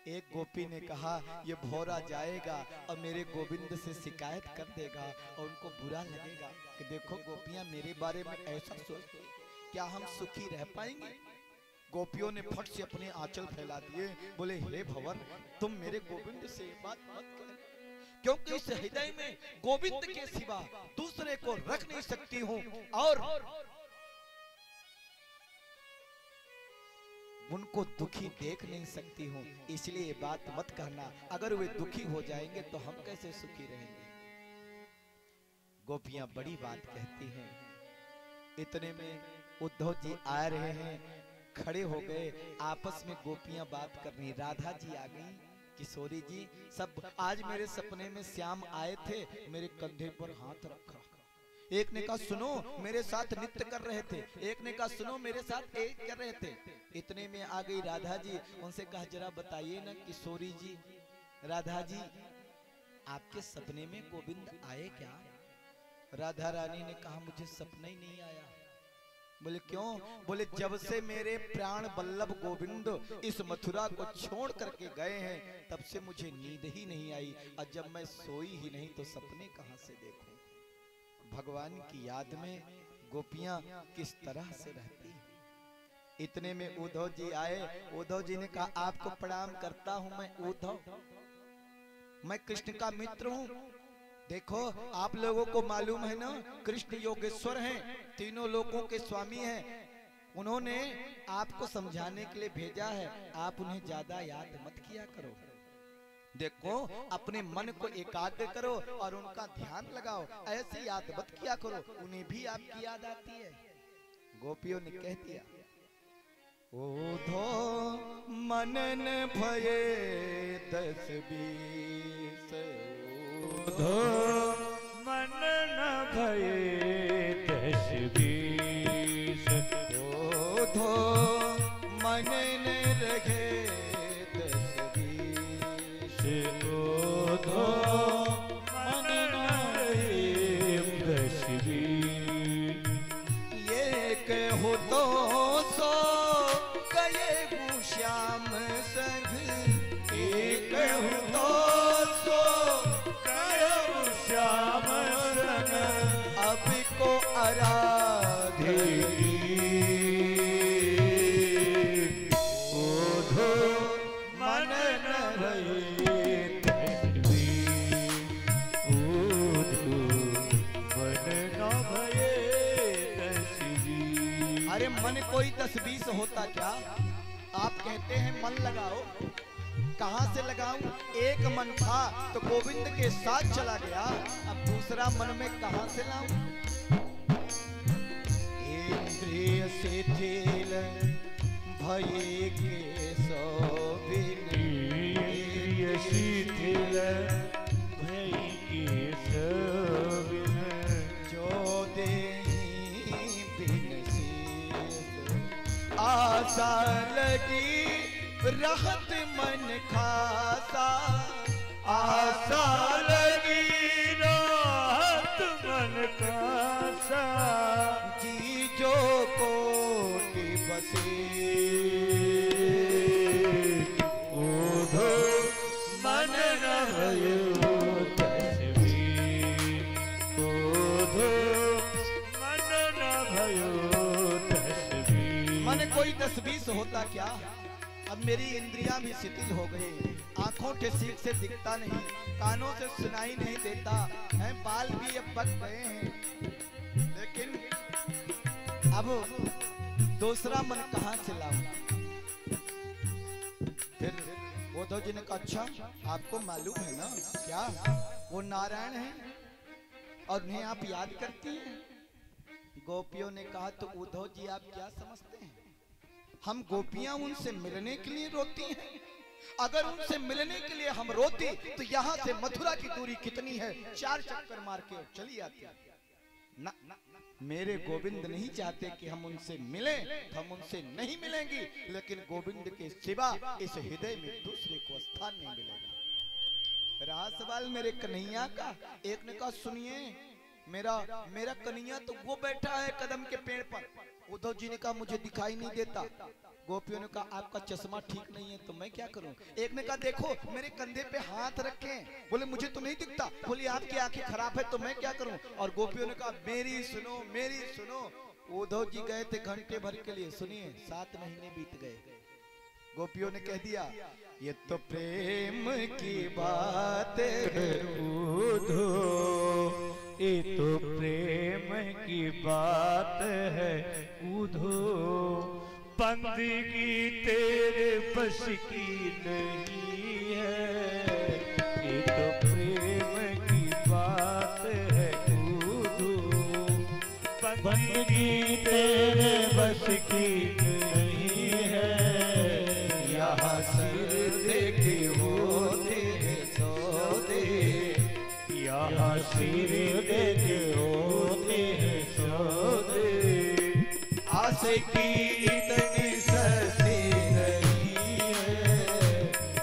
Speaker 1: एक गोपी ने कहा ये भौरा जाएगा और मेरे गोविंद से शिकायत कर देगा और उनको बुरा लगेगा कि देखो गोपियां मेरे बारे में ऐसा सोचती, क्या हम सुखी रह पाएंगे। गोपियों ने फट से अपने आंचल फैला दिए, बोले हे भंवर तुम मेरे गोविंद से बात मत करो, क्योंकि इस हृदय में गोविंद के सिवा दूसरे को रख नहीं सकती हूँ। और उनको दुखी देख नहीं सकती हूँ, इसलिए ये बात मत कहना। अगर वे दुखी हो जाएंगे तो हम कैसे सुखी रहेंगे। गोपियां बड़ी बात कहती हैं। इतने में उद्धव जी आ रहे हैं, खड़े हो गए, आपस में गोपियां बात कर रही। राधा जी आ गई, किशोरी जी सब। आज मेरे सपने में श्याम आए थे, मेरे कंधे पर हाथ रखा। एक ने कहा सुनो, मेरे साथ नृत्य कर रहे थे। एक ने कहा सुनो, मेरे साथ एक कर रहे थे। इतने में आ गई राधा जी, उनसे कहा जरा बताइए ना किशोरी जी, राधा जी आपके सपने में गोविंद आए क्या? राधा रानी ने कहा मुझे सपना ही नहीं आया। बोले क्यों? बोले जब से मेरे प्राण वल्लभ गोविंद इस मथुरा को छोड़ करके गए हैं, तब से मुझे नींद ही नहीं आई, और जब मैं सोई ही नहीं तो सपने कहां से देखूं। भगवान की याद में गोपियां किस तरह से रहती हैं। इतने में उद्धव जी आए। उद्धव जी ने कहा आपको प्रणाम करता हूं, मैं उद्धव, मैं कृष्ण का मित्र हूं। देखो आप लोगों को मालूम है ना, कृष्ण योगेश्वर हैं, तीनों लोकों के स्वामी हैं। उन्होंने आपको समझाने के लिए भेजा है, आप उन्हें ज्यादा याद मत किया करो। देखो अपने मन को एकाग्र करो और उनका ध्यान लगाओ, ऐसे याद मत किया करो, उन्हें भी आपकी याद आती है। गोपियों ने कह दिया ओधो मनन भये 10-20,
Speaker 2: ओधो मनन भये 10-20,
Speaker 1: ओधो मनन रखे 10-20,
Speaker 2: ओधो मनन रहे 10-20।
Speaker 1: ये कहो तो सो श्याम संग,
Speaker 2: एक तो सो कहो श्याम संग,
Speaker 1: अब को आराधे
Speaker 2: ओधो मनन भये 10-20, ओधो मनन भये 10-20।
Speaker 1: अरे मन कोई 10-20 होता क्या? आप कहते हैं मन लगाओ, कहां से लगाऊं? एक मन था तो गोविंद के साथ चला गया, अब दूसरा मन में कहां से लाऊं? इंद्रिय शिथिल भये केशविन,
Speaker 2: इंद्रिय शिथिल भये केशविन,
Speaker 1: जो देहि बिनसील आशा लगी रहत मन खासा,
Speaker 2: आशा लगी रहत मन खासा,
Speaker 1: जी जो कोटि बसे
Speaker 2: ओधो मनन भये 10-20, ओधो मनन भये 10-20।
Speaker 1: मन कोई 10-20 होता क्या? अब मेरी इंद्रियां भी शिथिल हो गई, आंखों के सीख से दिखता नहीं, कानों से सुनाई नहीं देता है, बाल भी अब पक गए हैं, लेकिन अब दूसरा मन कहां से लाऊं? फिर उद्धव जी ने कहा अच्छा आपको मालूम है ना क्या वो नारायण है और उन्हें आप याद करती हैं? गोपियों ने कहा तो उद्धव जी आप क्या समझते हैं, हम गोपियां उनसे मिलने के लिए रोती हैं? अगर उनसे मिलने के लिए हम रोती तो यहाँ से मथुरा की दूरी कितनी है, 4 चक्कर मार के चली आती। ना, मेरे गोविंद नहीं चाहते कि हम उनसे मिलें, हम उनसे नहीं मिलेंगी, लेकिन गोविंद के सिवा इस हृदय में दूसरे को स्थान नहीं मिलेगा। रहा सवाल मेरे कन्हैया का। एक ने कहा सुनिए मेरा कन्हैया तो वो बैठा है कदम के पेड़ पर। उद्धव जी ने कहा मुझे दिखाई नहीं देता। गोपियों ने कहा आपका चश्मा ठीक नहीं है तो मैं क्या करूं? एक ने कहा देखो मेरे कंधे पे हाथ रखें, बोले मुझे तो नहीं दिखता, बोली आपकी आंखें खराब है तो मैं क्या करूं? और गोपियों ने कहा मेरी सुनो। उद्धव जी गए थे घंटे भर के लिए, सुनिए 7 महीने बीत गए। गोपियों ने कह दिया ये तो प्रेम की बात है
Speaker 2: उद्धो, ये तो प्रेम की बात है उद्धो, बंदगी तेरे बस की नहीं है, ये तो प्रेम की बात है कूदो। बंदगी तेरे बस की नहीं है,
Speaker 1: यहाँ सिर देके होते हैं सौदे,
Speaker 2: यहाँ सिर देके होते हैं सौदे।
Speaker 1: आशिकी इतनी सस्ती नहीं है,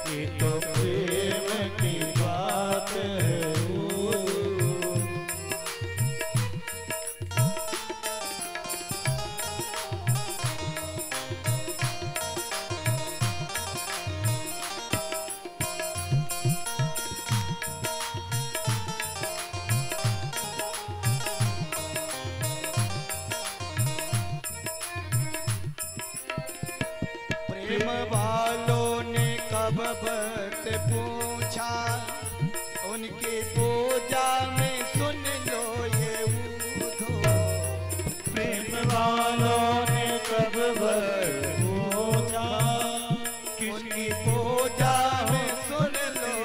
Speaker 2: ये तो प्रेम की बात है कूदो।
Speaker 1: प्रेम वालों ने कब वक्त पूछा, उनकी पूजा में सुन लो ये ऊधो।
Speaker 2: प्रेम वालों ने कब वक्त पूछा,
Speaker 1: उनकी पूजा में सुन लो।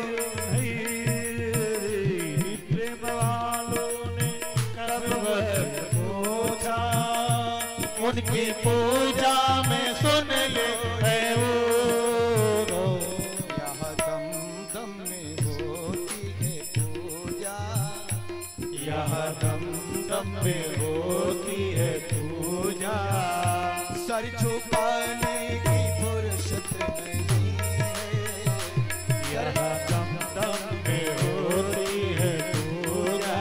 Speaker 2: प्रेम वालों ने कब वक्त पूछा, उनकी पूजा में सुन ले है वो।
Speaker 1: यहाँ दम दम में होती है पूजा,
Speaker 2: यहाँ दम दम में होती है पूजा।
Speaker 1: सर झुकाने की फुर्सत नहीं है,
Speaker 2: यहाँ दम दम में होती है पूजा।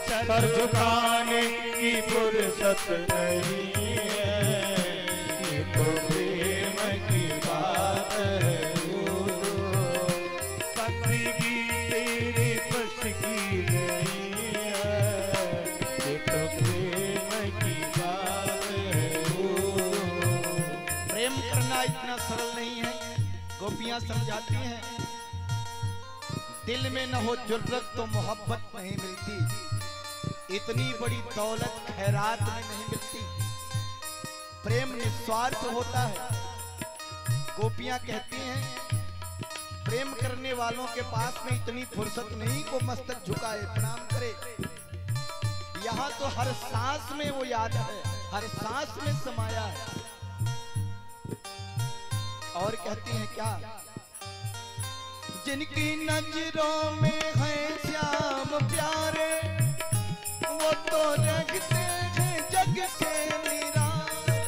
Speaker 2: सर झुकाने की फुर्सत नहीं है, ये तो प्रेम की बात है कूदो। बंदगी तेरे बस की नहीं है, ये तो प्रेम की बात है कूदो।
Speaker 1: प्रेम करना इतना सरल नहीं है। गोपियां समझाती हैं, दिल में न हो जुर्रत तो मोहब्बत नहीं मिलती, इतनी बड़ी दौलत खैरात में नहीं मिलती। प्रेम निस्वार्थ होता है। गोपियां कहती हैं, प्रेम करने वालों के पास में इतनी फुर्सत नहीं को मस्तक झुकाए प्रणाम करे। यहाँ तो हर सांस में वो याद है, हर सांस में समाया है। और कहती हैं क्या, जिनकी नजरों में है श्याम प्यारे, वो तो रखते हैं जग से निराले।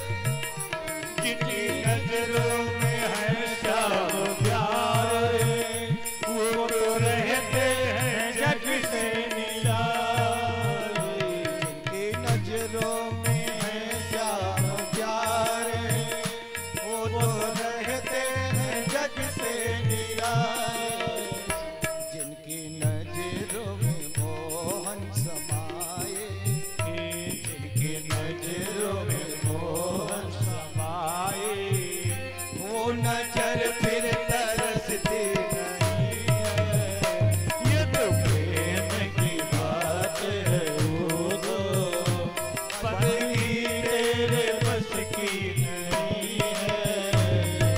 Speaker 2: जिनकी नजरों में है श्याम प्यारे, वो तो रहते हैं जग से निराले।
Speaker 1: जिनकी नजरों में है श्याम प्यारे, वो तो रहते हैं जग से निराले। जिनकी नजरों में मोहन समाए,
Speaker 2: जिनकी नजरों में मोहन समाए,
Speaker 1: वो नजर फिर तरसती नहीं है।
Speaker 2: ये तो प्रेम की बात है कूदो। बंदगी तेरे बस की नहीं है,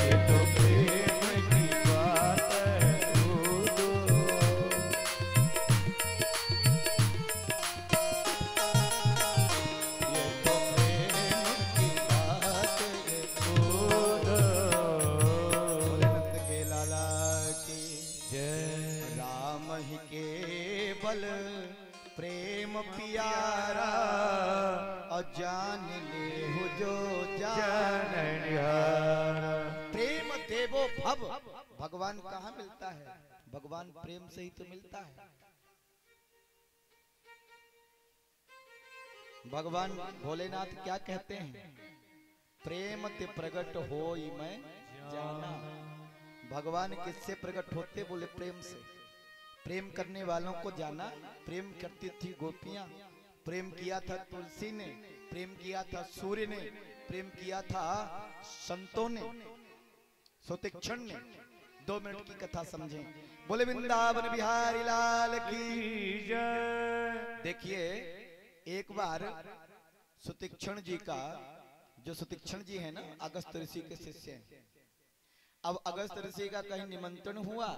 Speaker 2: ये तो प्रेम की बात है कूदो।
Speaker 1: ये तो प्रेम की बात है
Speaker 2: कूदो।
Speaker 1: भोलेनाथ के लाला की
Speaker 2: जय।
Speaker 1: राम ही केवल प्रेम प्यारा, और जान ले हो जो जान।
Speaker 2: जाननिहारा।
Speaker 1: प्रेम देवो भव, भगवान कहाँ मिलता है? भगवान प्रेम से ही तो मिलता है। भगवान भोलेनाथ क्या कहते हैं? प्रेम ते प्रकट होई मैं जाना। भगवान किससे प्रकट होते? बोले प्रेम से। प्रेम करने वालों को जाना। प्रेम करती थी गोपियां, प्रेम किया था तुलसी ने, प्रेम किया था सूर्य ने, प्रेम किया था संतों ने, सुतीक्षण ने। 2 मिनट की कथा समझें। बोले वृंदावन बिहारी लाल की जय। देखिए, एक बार सुतीक्षण जी का जो सुतीक्षण जी है ना, अगस्त ऋषि के शिष्य हैं। अब अगस्त ऋषि का कहीं निमंत्रण हुआ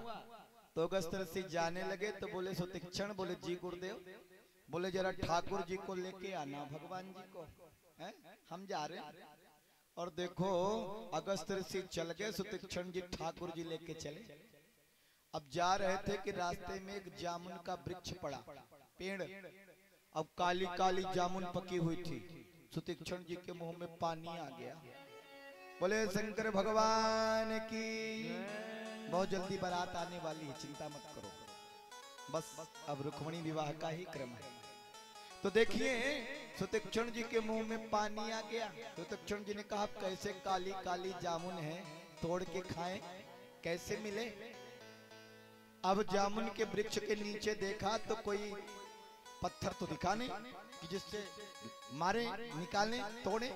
Speaker 1: तो अगस्त ऋषि जाने लगे तो बोले सुतीक्षण, बोले जी गुरुदेव, बोले जरा ठाकुर जी को लेके आना, भगवान जी को है? हम जा रहे हैं। और देखो अगस्त ऋषि चल गए, सुतीक्षण जी ठाकुर जी लेके चले। अब जा रहे थे कि रास्ते में एक जामुन का वृक्ष पड़ा, पेड़। अब काली काली जामुन पकी हुई थी। सुतीक्षण जी के मुंह में पानी आ गया। बोले शंकर भगवान की। बहुत जल्दी बारात आने वाली है, चिंता मत करो, बस अब रुक्मणी विवाह का ही क्रम है। तो देखिए सुतीक्षण जी के मुंह में पानी आ गया। सुतीक्षण जी ने कहा कैसे काली काली जामुन है, तोड़ के खाएं, कैसे मिले। अब जामुन के वृक्ष के नीचे देखा तो कोई पत्थर तो दिखा नहीं कि जिससे मारे, निकाले, तोड़े।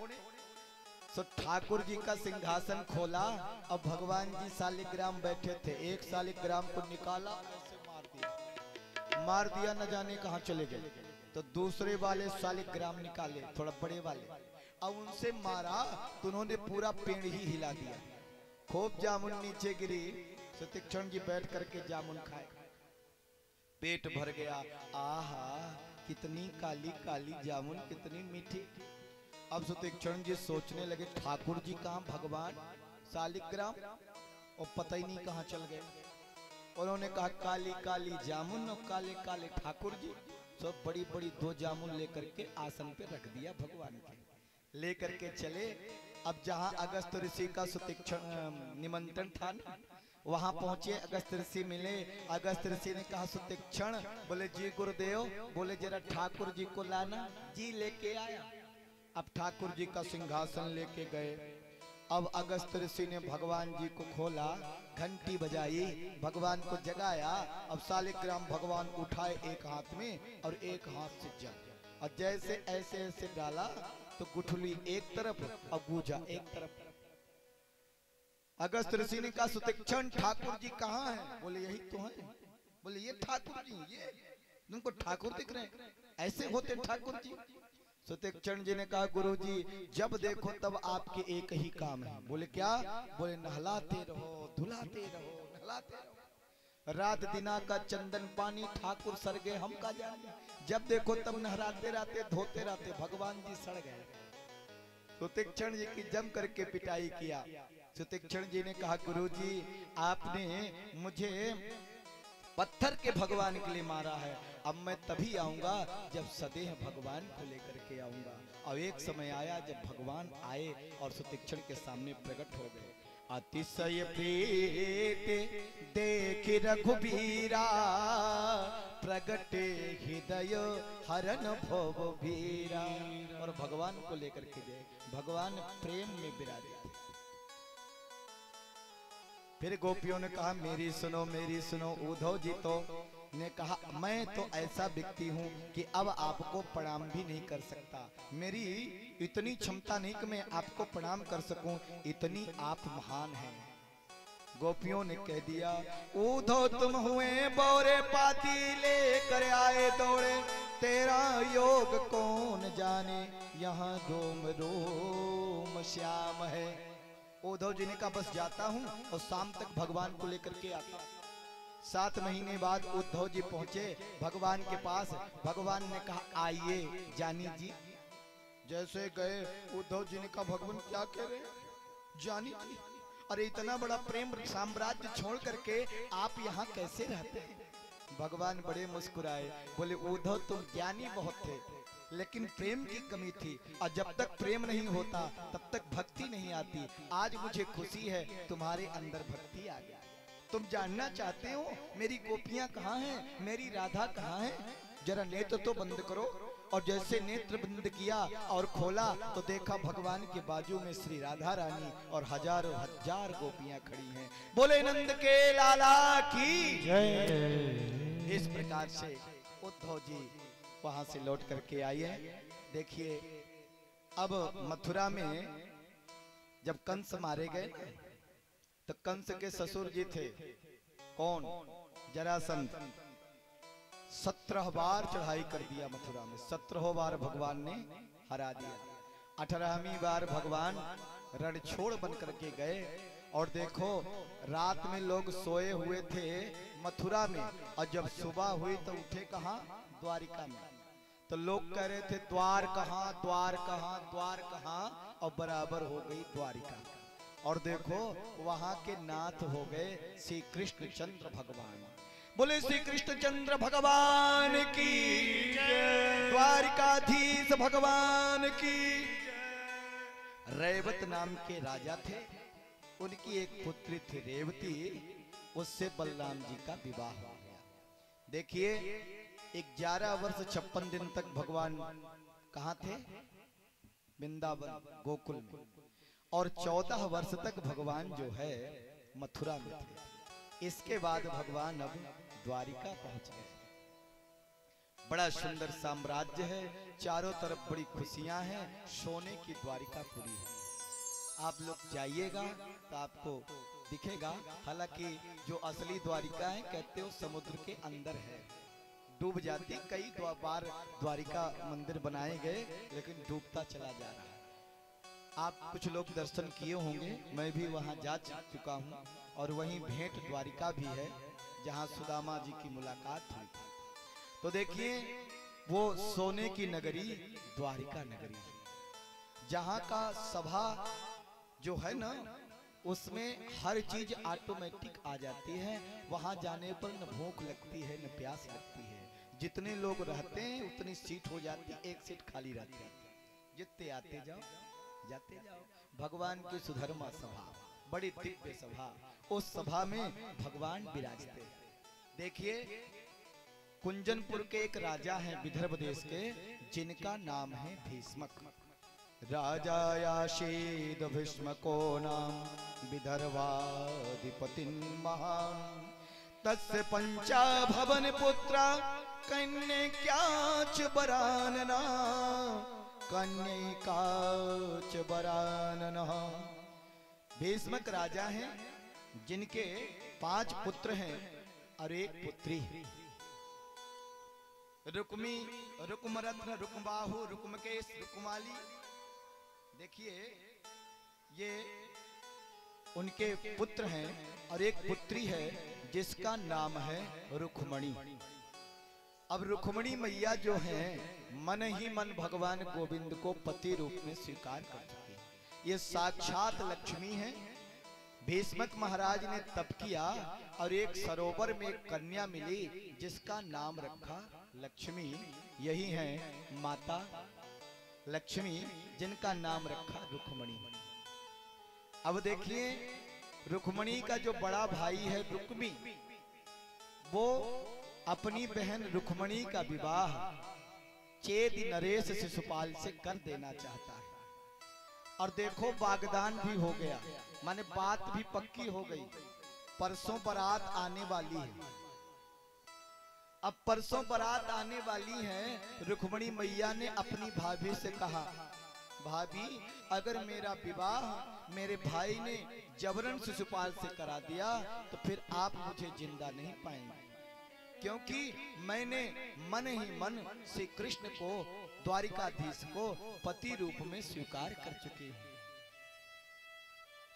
Speaker 1: तो ठाकुर जी का सिंहासन खोला। अब भगवान जी शालिग्राम बैठे थे, एक शालिग्राम को निकाला, ऐसे मार दिया, न जाने कहां चले गए। तो दूसरे वाले शालिग्राम निकाले, थोड़ा बड़े वाले, अब उनसे मारा तो उन्होंने पूरा पेड़ ही हिला दिया। खूब जामुन नीचे गिरी। सुतीक्षण जी बैठ करके जामुन खाए, पेट भर गया। आहा कितनी काली काली जामुन, कितनी मीठी। अब सुतीक्षण जी सोचने लगे ठाकुर जी कहाँ, भगवान, शालिग्राम, और पता ही नहीं कहाँ चल गए। उन्होंने कहा काली काली जामुन और काले काले ठाकुर जी। सब बड़ी बड़ी दो जामुन लेकर के आसन पे रख दिया भगवान के, लेकर के चले। अब जहाँ अगस्त ऋषि का सुतीक्षण निमंत्रण था ना, वहां पहुंचे। अगस्त ऋषि मिले। अगस्त ऋषि ने कहा सुतीक्षण, बोले जी गुरुदेव, बोले जरा ठाकुर जी को लाना। जी लेके आया। अब ठाकुर जी का सिंहासन लेके गए। अब अगस्त ऋषि ने भगवान जी को खोला, घंटी बजाई, भगवान को जगाया। अब शालिग्राम भगवान उठाए एक हाथ में और एक हाथ से जल, और जैसे ऐसे ऐसे डाला तो गुठली एक तरफ और गूजा एक तरफ। अगस्त ऋषि ने कहा सुतीक्षण ठाकुर जी कहाँ हैं? बोले यही तो हैं। बोले ये ठाकुर जी, ये तुमको ठाकुर दिख रहे हैं, ऐसे होते ठाकुर जी? सुतीक्षण जी ने कहा गुरुजी जब देखो तब आपके एक ही काम है। बोले क्या? बोले नहलाते रहो, धुलाते रहो, नहलाते रहो। रात दिना का चंदन पानी ठाकुर सड़ गए, हम का जाने। जब देखो तब नहलाते रहते, धोते रहते, भगवान जी सड़ गए। सुतीक्षण जी की जम करके पिटाई किया। सुतीक्षण जी ने कहा गुरुजी आपने मुझे पत्थर के भगवान के लिए मारा है, अब मैं तभी आऊंगा जब सदेह भगवान को लेकर के आऊंगा। और एक समय आया जब भगवान आए और सुतीक्षण के सामने प्रकट हो गए। अतिशय प्रीत देख रघुबीरा, प्रगटे हृदय हरन भव भीरा। और भगवान को लेकर के गए, भगवान प्रेम में विराजे थे। फिर गोपियों ने कहा मेरी सुनो, मेरी सुनो। उद्धव जी तो ने कहा मैं तो ऐसा व्यक्ति हूँ कि अब आपको प्रणाम भी नहीं कर सकता, मेरी इतनी क्षमता नहीं कि मैं आपको प्रणाम कर सकूं, इतनी आप महान हैं। गोपियों ने कह दिया उद्धव तुम हुए बोरे पाती लेकर आए दौड़े, तेरा योग कौन जाने, यहाँ रोम रोम श्याम है। उद्धव जी ने कहा बस जाता हूँ और शाम तक भगवान को लेकर के आता। 7 महीने बाद उद्धव जी पहुंचे भगवान के पास। भगवान ने कहा आइए जानी जी। जैसे गए उद्धव जी ने कहा भगवान क्या कह रहे हैं जानी जी, अरे इतना बड़ा प्रेम साम्राज्य छोड़ करके आप यहाँ कैसे रहते हैं? भगवान बड़े मुस्कुराए, बोले उद्धव तुम ज्ञानी बहुत थे लेकिन प्रेम की कमी थी, और जब तक प्रेम नहीं होता तब तक भक्ति नहीं आती। आज मुझे खुशी है तुम्हारे अंदर भक्ति आ गया। तुम जानना चाहते हो मेरी गोपियां कहाँ हैं, मेरी राधा कहाँ है? जरा नेत्र तो बंद करो। और जैसे नेत्र बंद किया और खोला तो देखा भगवान के बाजू में श्री राधा रानी और हजारों हजार गोपियां खड़ी हैं। बोले नंद के लाला की जय। इस प्रकार से उद्धव जी वहां से लौट करके आए। देखिए अब मथुरा में जब कंस मारे गए तो कंस के ससुर जी थे कौन? जरासंध। 17 बार चढ़ाई कर दिया मथुरा में, 17 बार भगवान ने हरा दिया। 18वीं बार भगवान रणछोड़ बन करके गए। और देखो रात में लोग सोए हुए थे मथुरा में, और जब सुबह हुई तो उठे कहाँ? द्वारिका में। तो लोग कह रहे थे द्वार कहाँ, द्वार कहाँ, द्वार कहाँ, और बराबर हो गई द्वारिका। और देखो वहां के नाथ हो गए श्री कृष्ण चंद्र भगवान। बोले श्री कृष्ण चंद्र भगवान की, द्वारिकाधीश भगवान की। रेवत नाम के राजा थे, उनकी एक पुत्री थी रेवती, उससे बलराम जी का विवाह हो गया। देखिए 11 वर्ष 56 दिन तक भगवान कहाँ थे? वृंदावन गोकुल में। और 14 वर्ष तक भगवान जो है मथुरा में थे। इसके बाद भगवान अब द्वारिका पहुंच गए। बड़ा सुंदर साम्राज्य है, चारों तरफ बड़ी खुशियां हैं, सोने की द्वारिका पूरी है। आप लोग जाइएगा तो आपको दिखेगा। हालांकि जो असली द्वारिका है कहते हो समुद्र के अंदर है, डूब जाती। कई बार द्वारिका मंदिर बनाए गए लेकिन डूबता चला जा रहा है। आप कुछ लोग दर्शन किए होंगे, मैं भी वहां जा चुका हूं। और वहीं भेंट द्वारिका भी है जहां सुदामा जी की मुलाकात हुई थी। तो देखिए वो सोने की नगरी द्वारिका नगरी, जहां का सभा जो है ना उसमें हर चीज ऑटोमेटिक आ जाती है। वहां जाने पर न भूख लगती है न प्यास लगती है। जितने लोग रहते हैं उतनी सीट हो जाती है, एक सीट खाली रहती है। जितने आते जाओ जाते जाओ। भगवान की सुधर्मा सभा, बड़ी दिव्य सभा, उस सभा में भगवान विराजते। देखिए कुंजनपुर के एक राजा हैं विदर्भ देश के, जिनका नाम है भीष्मक। राजायाशीद भीष्मको नाम विदर्भाधिपतिं महान्, तस्य पंचा भवन पुत्रा कन्यकाच वरानना, कन्यकाच वरानना। भीष्मक राजा हैं जिनके 5 पुत्र हैं और 1 पुत्री है। रुक्मी, रुक्मरत्न, रुक्मबाहु, रुक्मकेश, रुक्माली। देखिए ये उनके पुत्र हैं और 1 पुत्री है जिसका नाम है रुक्मणी। अब रुक्मणी मैया जो हैं मन ही मन भगवान गोविंद को पति रूप में स्वीकार कर चुकी है। ये साक्षात लक्ष्मी है। भीष्मक महाराज ने तप किया और एक सरोवर में एक कन्या मिली जिसका नाम रखा लक्ष्मी। यही है माता लक्ष्मी जिनका नाम रखा रुक्मणी। अब देखिए रुक्मणी का जो बड़ा भाई है रुक्मी, वो अपनी बहन रुक्मणी का विवाह चेद नरेश शिशुपाल से कर देना चाहता है। और देखो वागदान भी हो गया, माने बात भी पक्की हो गई। परसों बारात आने वाली है। अब परसों बारात आने वाली है। रुक्मणी मैया ने अपनी भाभी से कहा, भाभी अगर मेरा विवाह मेरे भाई ने जबरन शिशुपाल से करा दिया तो फिर आप मुझे जिंदा नहीं पाएंगे, क्योंकि मैंने मन ही मन श्री कृष्ण को, द्वारिकाधीश को पति रूप में स्वीकार कर चुकी हूँ।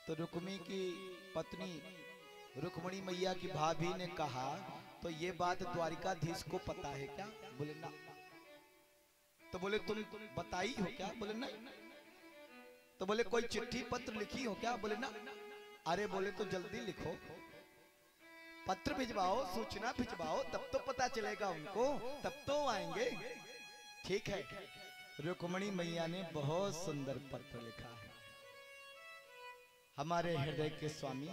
Speaker 1: तो रुक्मी की पत्नी रुक्मणी मैया की भाभी ने कहा, तो ये बात द्वारिकाधीश को पता है क्या? बोले ना। तो बोले तुम बताई हो क्या? बोले नहीं। तो बोले कोई चिट्ठी पत्र लिखी हो क्या? बोले ना। अरे बोले तो जल्दी लिखो, पत्र भिजवाओ, सूचना भिजवाओ, तब तो पता चलेगा उनको, तब तो आएंगे। ठीक है। रुक्मणी मैया ने बहुत सुंदर पत्र लिखा है। हमारे हृदय के स्वामी,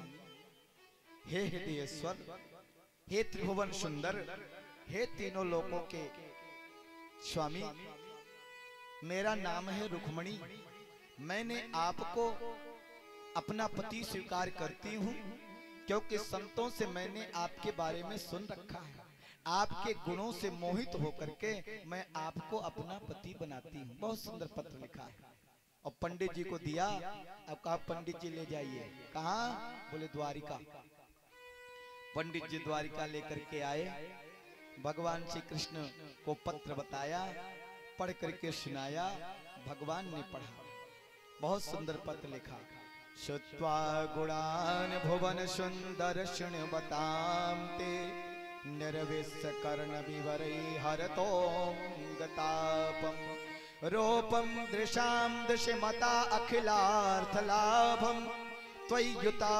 Speaker 1: हे हृदयेश्वर, हे त्रिभुवन सुंदर, हे तीनों लोकों के स्वामी, मेरा नाम है रुक्मणी। मैंने आपको अपना पति स्वीकार करती हूँ क्योंकि संतों से मैंने आपके बारे में सुन रखा है। आपके गुणों से मोहित होकर के मैं आपको अपना पति बनाती हूँ। बहुत सुंदर पत्र लिखा है और पंडित जी को दिया। अब कहा पंडित जी ले जाइए। कहाँ? बोले द्वारिका। पंडित जी द्वारिका लेकर के आए। भगवान श्री कृष्ण को पत्र बताया, पढ़ करके सुनाया। भगवान ने पढ़ा। बहुत सुंदर पत्र लिखा। श्रुत्वा गुणान भुवन सुंदर शृण्वतां ते निर्विश्य कर्ण विवरै हरतोंगतापम रूपम दृशां दृश्यमता अखिलार्थ लाभम त्वय्युता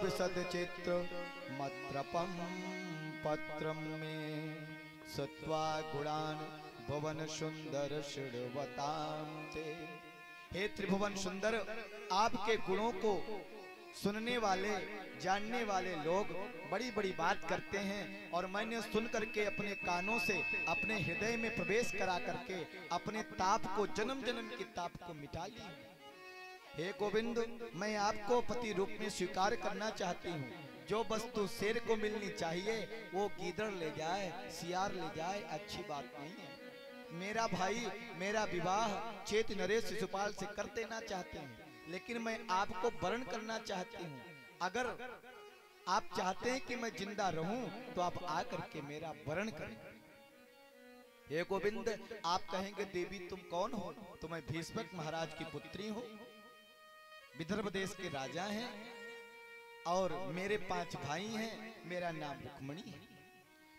Speaker 1: विशद चित्र मत्रपम पत्रम में सत्वा गुणान भुवन सुंदर शृण्वतां ते। हे त्रिभुवन सुंदर, आपके गुणों को सुनने वाले जानने वाले लोग बड़ी बड़ी बात करते हैं और मैंने सुन करके अपने कानों से अपने हृदय में प्रवेश करा करके अपने ताप को जन्म जन्म की ताप को मिटा लिया। हे गोविंद, मैं आपको पति रूप में स्वीकार करना चाहती हूँ। जो वस्तु शेर को मिलनी चाहिए वो गीदड़ ले जाए, सियार ले जाए, अच्छी बात नहीं है। मेरा भाई मेरा विवाह चेत नरेश शिशुपाल से कर देना चाहते हैं, लेकिन मैं आपको वरण करना चाहती हूँ। अगर आप चाहते हैं कि मैं जिंदा रहूं तो आप आकर के मेरा वरण करें। हे गोविंद, आप कहेंगे देवी तुम कौन हो? तो मैं भीष्मक महाराज की पुत्री हूँ, विदर्भ देश के राजा हैं और मेरे 5 भाई हैं। मेरा नाम रुक्मणी है।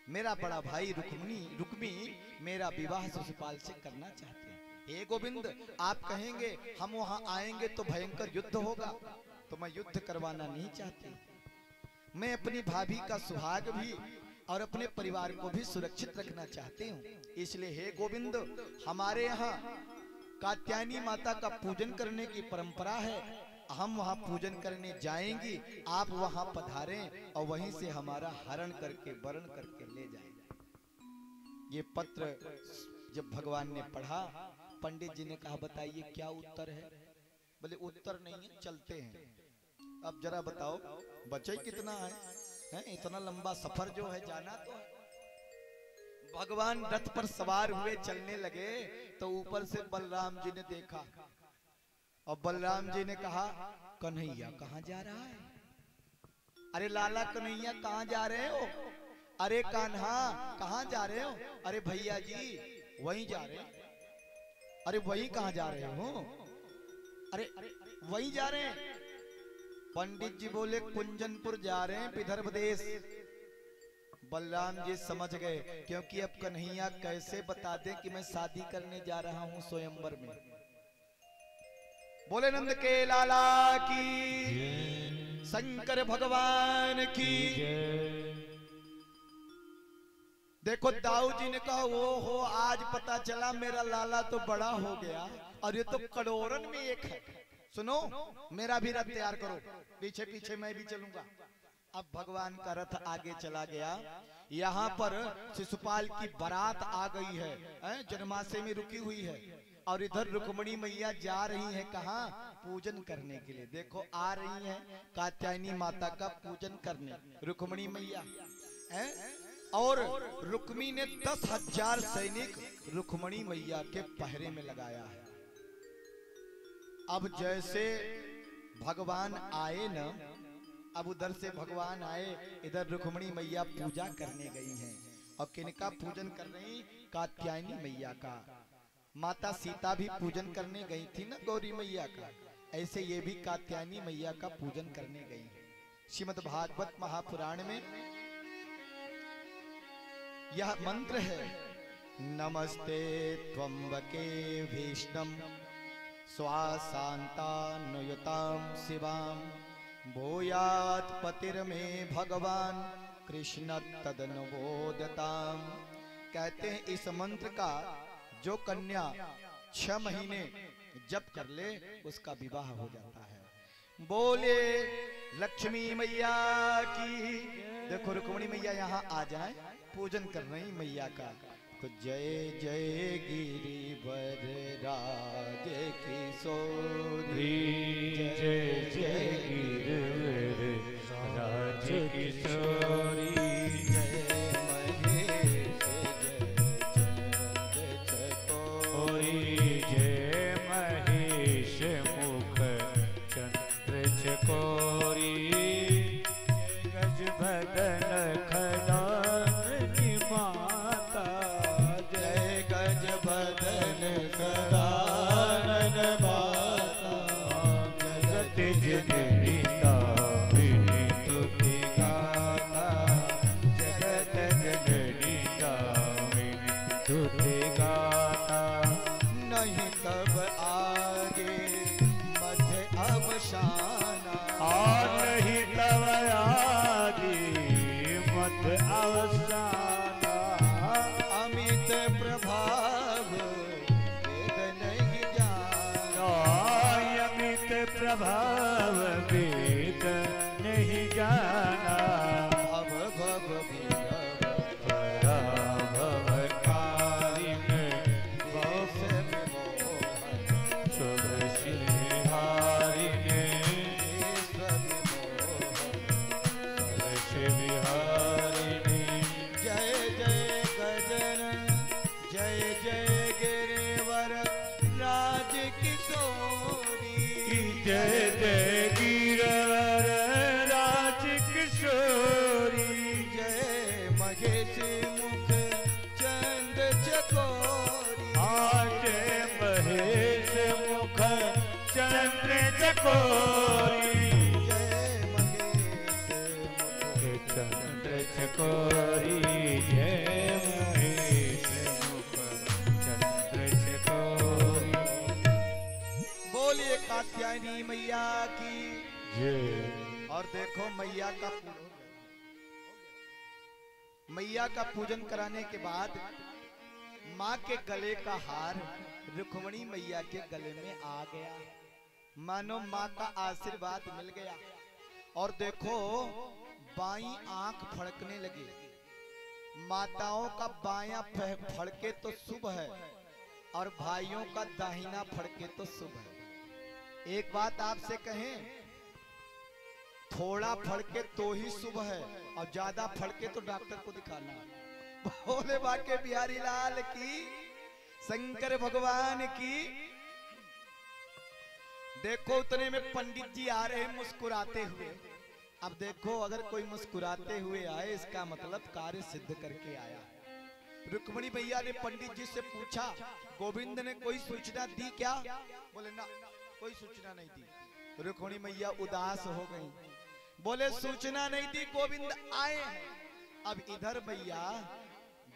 Speaker 1: मेरा बड़ा भाई रुक्मी मेरा विवाह शिशुपाल से करना चाहते हैं। हे गोविंद, आप कहेंगे हम वहां आएंगे तो भयंकर युद्ध होगा, तो मैं युद्ध करवाना नहीं चाहती। मैं अपनी भाभी का सुहाग भी और अपने परिवार को भी सुरक्षित रखना चाहती हूँ। इसलिए हे गोविंद, हमारे यहाँ कात्यायनी माता का पूजन करने की परंपरा है। हम वहां पूजन करने जाएंगी, आप वहां पधारें और वहीं से हमारा हरण करके वरण करके ले जाएंगे। ये पत्र जब भगवान ने पढ़ा, पंडित जी ने कहा बताइए क्या उत्तर है? बोले उत्तर नहीं है, चलते हैं। अब जरा बताओ बचे कितना है? इतना लंबा सफर जो है जाना तो है। भगवान रथ पर सवार हुए चलने लगे तो ऊपर से बलराम जी ने देखा और बलराम जी ने कहा कन्हैया कहाँ जा रहा है? अरे लाला कन्हैया कहाँ जा रहे हो? अरे कान्हा कहाँ जा रहे हो? अरे भैया जी वहीं जा रहे हैं। अरे वहीं कहाँ जा रहे हो? अरे वहीं जा रहे हैं। पंडित जी बोले कुंजनपुर जा रहे हैं, विदर्भ देश। बलराम जी समझ गए, क्योंकि अब कन्हैया कैसे बता दे कि मैं शादी करने जा रहा हूं स्वयंवर में। बोले नंद के लाला की, शंकर भगवान की। देखो दाऊ जी ने कहा वो हो, आज पता चला मेरा लाला तो बड़ा हो गया और ये तो कड़ोरन में एक है। सुनो, मेरा भी रथ तैयार करो, पीछे पीछे मैं भी चलूंगा। अब भगवान का रथ आगे चला गया। यहाँ पर शिशुपाल की बारात आ गई है, जन्माशय में रुकी हुई है और इधर रुक्मणी मैया जा रही है कहाँ? पूजन करने के लिए। देखो आ रही है कात्यायनी माता का पूजन करने रुक्मणी मैया है। और रुक्मी ने 10,000 सैनिक रुक्मणी मैया के पहरे में लगाया है। अब जैसे भगवान आए न, अब उधर से भगवान आए, इधर रुक्मणी मैया पूजा करने गई हैं। और किनका पूजन कर रही? कात्यायनी मैया का। माता सीता भी पूजन करने गई थी ना गौरी मैया का, ऐसे ये भी कात्यायनी मैया का पूजन करने गई है। श्रीमद् भागवत महापुराण में यह मंत्र है, नमस्ते त्वंबके भीष्णम स्वाशांतानुयुतां शिवां भूयात् पतिर्मे भगवान कृष्ण तदनुमोदतां। कहते हैं इस मंत्र का जो कन्या 6 महीने जप कर ले उसका विवाह हो जाता है। बोले लक्ष्मी मैया की। देखो रुक्मणी मैया यहाँ आ जाए, पूजन कर रही मैया का। तो जय जय गिरिवर राज किशोरी,
Speaker 2: जय जय गिरिवर राज किशोरी,
Speaker 1: जय महेश जय चकोरी,
Speaker 2: जय महेश मुख चंद्र चकोरी, गज भदन खदानी माता,
Speaker 1: जय गज बदन खदानन माता,
Speaker 2: तुझे गाता,
Speaker 1: नहीं तब आगे मध्य अवसाना,
Speaker 2: और नहीं तब आगे मध्य अवसाना,
Speaker 1: अमित प्रभाव वेद नहीं जाना,
Speaker 2: अमित प्रभाव वेद नहीं जाना,
Speaker 1: भव भव
Speaker 2: भवकारी में
Speaker 1: वैसे विमोहन,
Speaker 2: शुभ श्रीहारि ने
Speaker 1: ईश्वर विमोहन,
Speaker 2: शुभ श्रीहारि
Speaker 1: जय जय गजन, जय जय गिरिवर राज किशोरी,
Speaker 2: जय जय गिरवर राज किशोरी,
Speaker 1: जय महेश मुख चंद चकोरी,
Speaker 2: जय महेश मुख चंद्र चकोरी,
Speaker 1: जय महेश मुख
Speaker 2: चंद्र चकोरी, जय महेश मुख चंद्र चकोरी,
Speaker 1: बोलिए कात्यायनी मैया की।
Speaker 2: जय।
Speaker 1: और देखो मैया का पूजन कराने के बाद माँ के गले का हार रुक्मणी मैया के गले में आ गया, मानो माँ का आशीर्वाद मिल गया। और देखो बाईं आंख फड़कने लगी, माताओं का बायां फड़के तो शुभ है और भाइयों का दाहिना फड़के तो शुभ है। एक बात आपसे कहें, थोड़ा फड़के तो ही शुभ है और ज्यादा फड़के तो डॉक्टर को दिखाना। भोले बाके बिहारी लाल की, शंकर भगवान की। देखो उतने में पंडित जी आ रहे मुस्कुराते हुए। अब देखो अगर कोई मुस्कुराते हुए आए इसका मतलब कार्य सिद्ध करके आया। रुक्मणी मैया ने पंडित जी से पूछा, गोविंद ने कोई सूचना दी क्या? बोले ना, कोई सूचना नहीं दी। रुक्मणी मैया उदास हो गई, बोले सूचना नहीं दी, गोविंद आए हैं। अब इधर मैया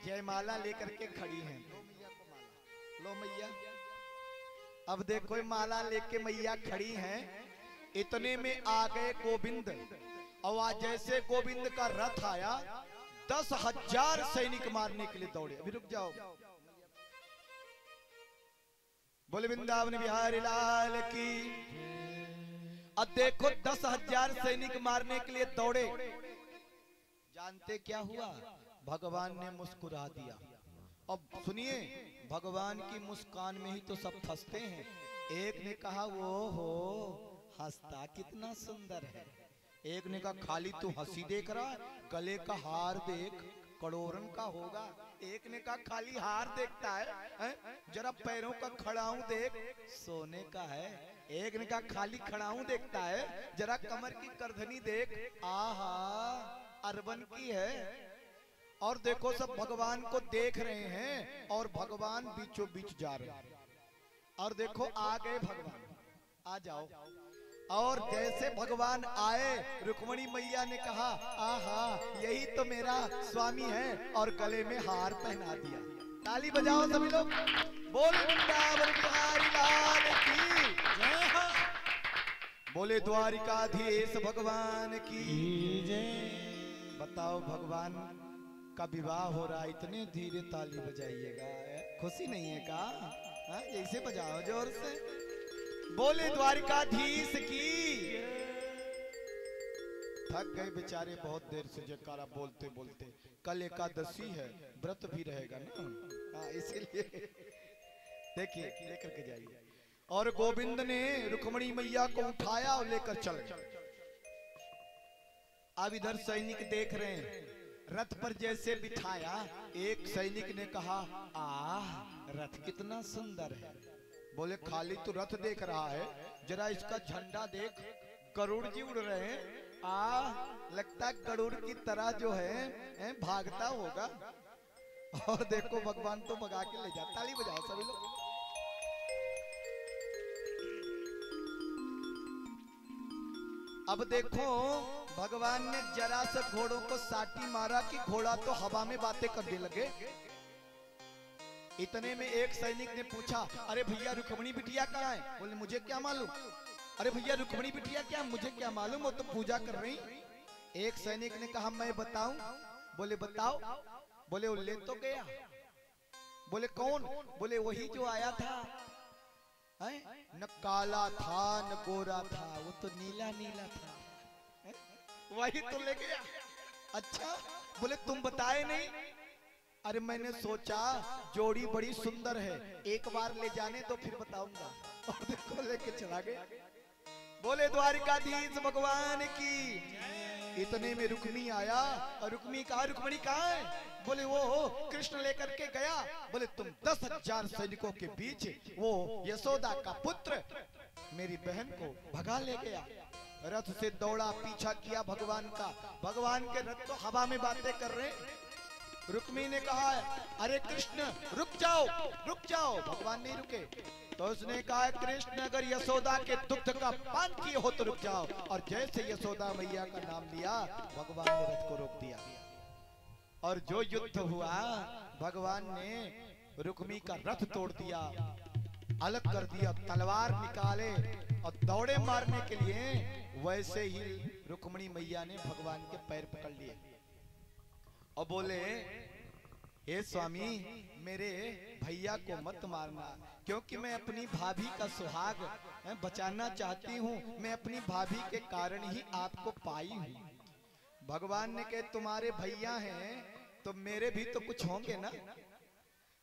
Speaker 1: जयमाला लेकर के खड़ी हैं। लो मैया, अब देखो माला लेके मैया खड़ी हैं। इतने में आ गए गोविंद, और आज जैसे गोविंद का रथ आया 10,000 सैनिक मारने के लिए दौड़े। अभी रुक जाओ। बोले वृंदावन बिहारी लाल की। अब देखो 10,000 सैनिक मारने के लिए दौड़े। जानते क्या हुआ? भगवान ने मुस्कुरा दिया। अब सुनिए, भगवान की मुस्कान में ही तो सब फंसते हैं। एक ने कहा वो हो हंसता कितना सुंदर है। एक ने कहा खाली तू हंसी देख रहा है, गले का हार देख करोड़न का होगा। एक ने कहा खाली हार देखता है, जरा पैरों का खड़ाऊं देख सोने का है। एक ने कहा खाली खड़ाऊं देखता है, जरा कमर की करधनी देख आहा अरबन की है। और देखो सब भगवान को देख रहे हैं और भगवान बीचों बीच जा रहे हैं। और देखो आ गए भगवान, आ जाओ। और जैसे भगवान आए, रुक्मणी मैया ने कहा आहा यही तो मेरा स्वामी है, और गले में हार पहना दिया। ताली बजाओ सभी लोग, बोल वृंदावन बिहारी लाल की जय हो। बोले द्वारिकाधीश भगवान की जय। बताओ भगवान का विवाह हो रहा, इतने धीरे ताली बजाइएगा, खुशी नहीं है का? जैसे बजाओ जोर से। बोले द्वारिकाधीश की। थक गए बेचारे बहुत देर से जयकारा बोलते बोलते। कल एकादशी है, व्रत भी रहेगा ना, इसीलिए देखिए लेकर के जाइए। और गोविंद ने रुक्मणी मैया को उठाया और लेकर चल गए। अब इधर सैनिक देख रहे हैं, रथ पर जैसे बिठाया, एक सैनिक ने कहा आह रथ कितना सुंदर है। बोले खाली तू रथ देख रहा है, जरा इसका झंडा देख, गरुड़ जी उड़ रहे हैं। लगता है गरुड़ की तरह जो है भागता होगा। और देखो भगवान तो भगा के ले जाता। ताली बजाओ सभी लोग। अब देखो भगवान ने जरा सा घोड़ों को साटी मारा कि घोड़ा तो हवा में बातें करने लगे। इतने में एक सैनिक ने पूछा, अरे भैया रुक्मणी बिटिया कहाँ है? बोले मुझे क्या मालूम। अरे भैया रुक्मणी बिटिया क्या, मुझे क्या मालूम, वो तो पूजा कर रही। एक सैनिक ने कहा मैं बताऊं? बोले बताओ। बोले वो ले तो गया। बोले कौन? बोले वही जो आया था, न काला था न गोरा था, वो तो नीला नीला था, वही तो ले गया। अच्छा, बोले तुम बताए नहीं? अरे मैंने सोचा जोड़ी बड़ी सुंदर है, एक बार ले जाने तो फिर बताऊंगा। और देखो लेके चला गया। बोले द्वारिकाधीश भगवान की। इतने में रुक्मी आया और रुक्मी कहा रुक्मणी कहाँ है? बोले वो कृष्ण लेकर के गया। बोले तुम 10,000 सैनिकों के बीच वो यशोदा का पुत्र मेरी बहन को भगा ले गया। रथ से दौड़ा, पीछा किया भगवान का। भगवान के रथ तो हवा में बातें कर रहे। रुक्मी ने कहा अरे कृष्ण रुक जाओ रुक जाओ। भगवान नहीं रुके तो उसने कहा कृष्ण अगर यशोदा के दुग्ध का पान किए हो तो रुक जाओ। और जैसे यशोदा मैया का नाम लिया भगवान ने रथ को रोक दिया। और जो युद्ध हुआ भगवान ने रुक्मी का रथ तोड़ दिया, अलग कर दिया, तलवार निकाले और दौड़े मारने के लिए। वैसे ही रुक्मणी मैया ने भगवान के पैर पकड़ लिए और बोले हे स्वामी मेरे भैया को मत मारना, क्योंकि मैं अपनी भाभी का सुहाग बचाना चाहती हूँ। मैं अपनी भाभी के कारण ही आपको पाई हूँ। भगवान ने कहा तुम्हारे भैया हैं तो मेरे भी तो कुछ होंगे ना।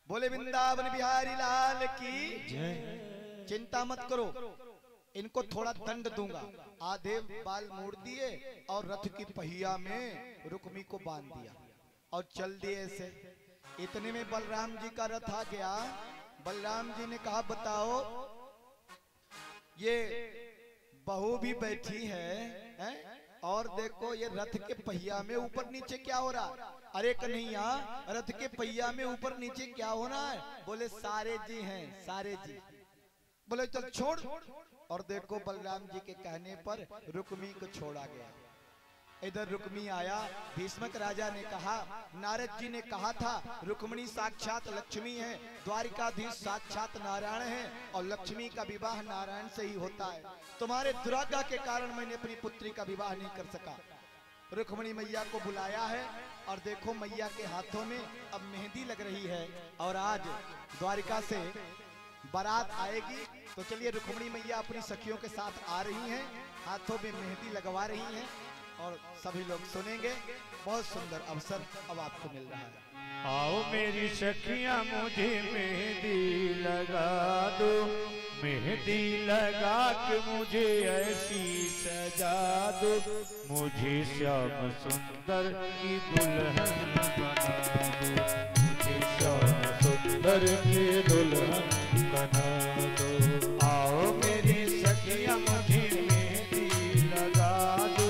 Speaker 1: बोले वृंदावन बिहारी लाल की। चिंता मत करो, इनको थोड़ा दंड दूंगा। आधे बाल मोड़ दिए और रथ की पहिया में रुक्मी को बांध दिया और चल दिए ऐसे। इतने में बलराम जी का रथ आ गया। बलराम जी ने कहा बताओ ये बहू भी बैठी है और देखो ये रथ के पहिया में ऊपर नीचे क्या हो रहा? अरे कन्हैया रथ के पहिया में ऊपर नीचे क्या हो रहा है? बोले सारे जी हैं सारे जी। बोले चल छोड़। और देखो बलराम जी के कहने पर रुक्मी को छोड़ा गया। इधर रुक्मी आया। भीष्मक राजा ने कहा नारद जी ने कहा था रुक्मणी साक्षात लक्ष्मी है, द्वारिकाधीश साक्षात नारायण है और लक्ष्मी का विवाह नारायण से ही होता है। तुम्हारे दुराज्ञा के कारण मैंने अपनी पुत्री का विवाह नहीं कर सका। रुक्मणी मैया को बुलाया है और देखो मैया के हाथों में अब मेहंदी लग रही है। और आज द्वारिका से बारात आएगी तो चलिए रुक्मणी मैया अपनी सखियों के साथ आ रही हैं, हाथों में मेहंदी लगवा रही हैं और सभी लोग सुनेंगे। बहुत सुंदर अवसर अब आपको मिल रहा है।
Speaker 2: आओ मेरी सखियां मुझे मेहंदी लगा दो, मेहंदी लगा के मुझे ऐसी सजा दो, मुझे श्याम सुंदर की दुल्हन बना दो, मुझे श्याम सुंदर की दुल्हन बना दो। आओ मेरी सखियां मुझे मेहंदी लगा दो,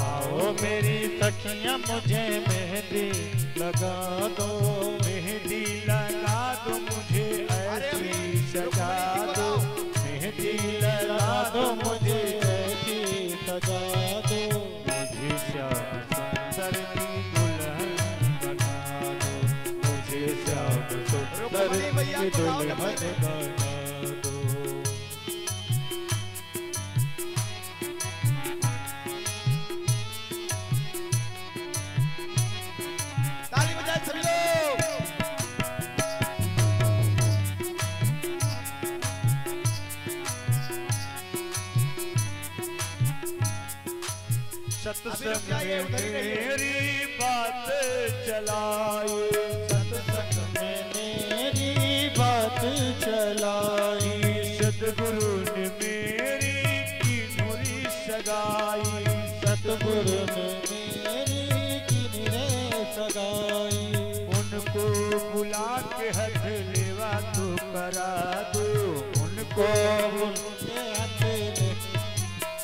Speaker 2: आओ मेरी सखियां मुझे मेहंदी लगा दो, मेहंदी लगा दो मुझे ऐसी सजा दो, मेहंदी लगा दो मुझे ऐसी सजा दो, मुझे श्याम सुंदर की दुल्हन बना दो, मुझे श्याम सुंदर की दुल्हन बना दो। सत्संग में मेरी बात चलाई, सत्संग में मेरी बात चलाई, सतगुरु ने मेरी की नूरी सगाई, सतगुरु ने मेरी की सगाई, उनको बुला के हाथ लेवा तो करा दो, उनको उनके हाथ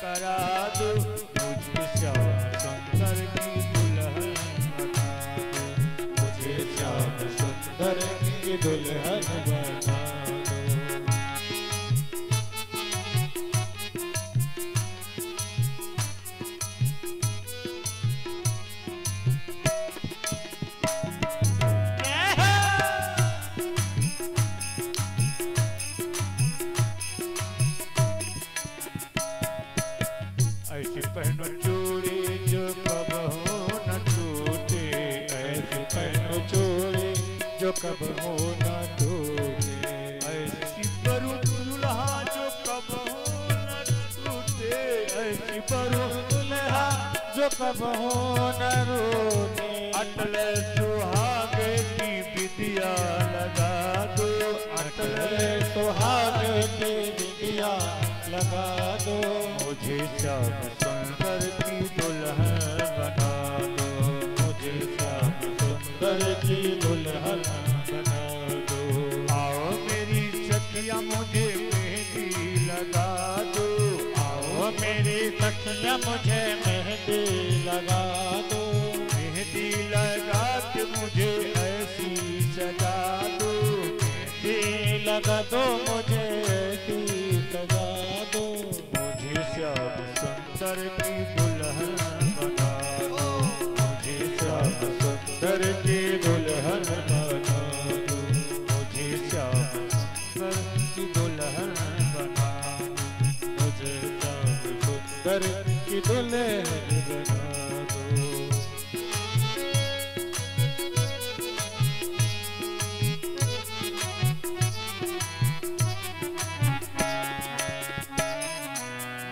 Speaker 2: करा दो, मुझे श्याम सुंदर की दुल्हन बना दो, मुझे श्याम सुंदर की दुल्हन बना दो। कबहू न रोने, अटल सुहाग की विद्या लगा दो, अटल सुहाग की विद्या लगा दो, मुझे श्याम सुंदर की दुल्हन बना दो, मुझे श्याम सुंदर की दुल्हन बना दो। आओ मेरी सखिया मुझे मेहंदी लगा दो, आओ मेरी सखिया मुझे मेहंदी लगा दो, मेहंदी लगा के मुझे ऐसी सजा दो, मेहंदी लगा दो मुझे ऐसी सजा दो, मुझे श्याम सुंदर की दुल्हन बना दो, मुझे श्याम सुंदर की दुल्हन बना दो, मुझे श्याम सुंदर की दुल्हन बना दो, मुझे श्याम सुंदर की दुल्हन बना दो।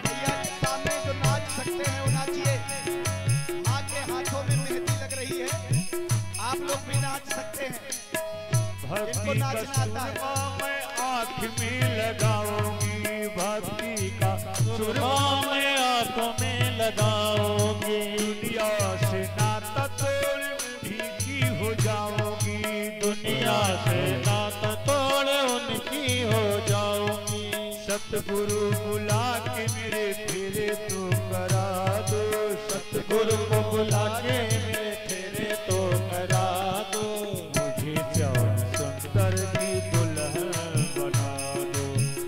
Speaker 1: भैया के सामने जो नाच सकते हैं वो नाचिए। माँ के हाथों में मेहंदी लग रही है, आप लोग भी नाच सकते हैं। इनको
Speaker 2: भक्ति का
Speaker 1: नाचना आता है।
Speaker 2: सुरमा मैं आँख में लगाऊंगी, भक्ति का सुरमा मैं आँखों में लगाऊंगी, दुनिया से नाता तोड़ उन्हीं की हो जाऊंगी, दुनिया से नाता तोड़ उनकी हो जाऊंगी, सतगुरु बुला के मेरे फेरे तो करा दो, सतगुरु को बुला के मेरे फेरे तो करा दो, मुझे श्याम सुंदर की दुल्हन बना दो,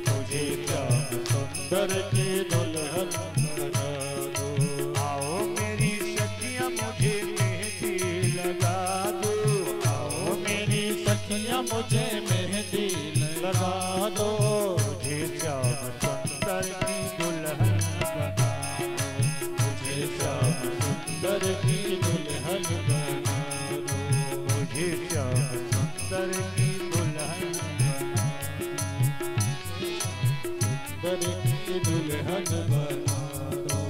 Speaker 2: मुझे श्याम सुंदर की दुल्हन बना दो। आओ मेरी सखियाँ मुझे मेहंदी लगा दो, आओ मेरी सखियाँ मुझे मेहंदी लगा दो, मुझे श्याम सुंदर की दुल्हन बना दो, मुझे श्याम सुंदर की दुल्हन बना दो, मुझे श्याम सुंदर की दुल्हन बना दो, सुंदर की दुल्हन बना दो।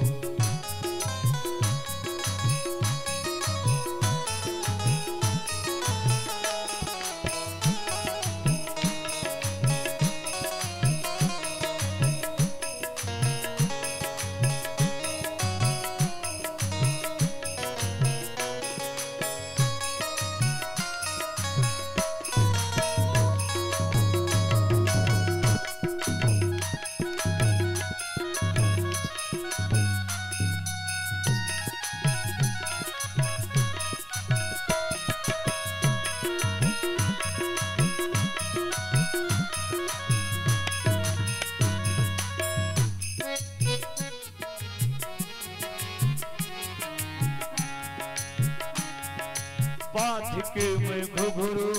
Speaker 2: बांध के मैं घुघरू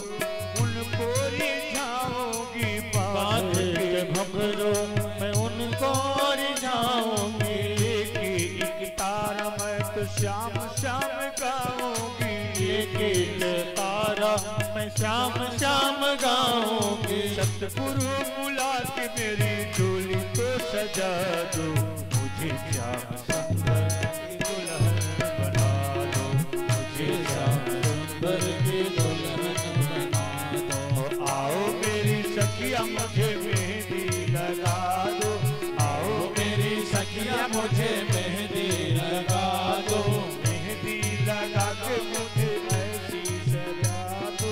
Speaker 2: उनको रिझाऊंगी, बांध के घुघरू मैं उनको रिझाऊंगी, एक तारा मैं तो श्याम श्याम गाऊंगी, एक तारा मैं श्याम श्याम गाऊंगी, सतगुरु बुला के मेरी डोली तो सजा दो, मुझे श्याम सुंदर की दुल्हन बना दो, मुझे श्याम सुंदर की दुल्हन बना दो। आओ मेरी सखिया मुझे मेहंदी लगा दो, आओ मेरी सखिया मुझे मेहंदी लगा दो, मेहंदी लगा के मुझे ऐसी सजा दो,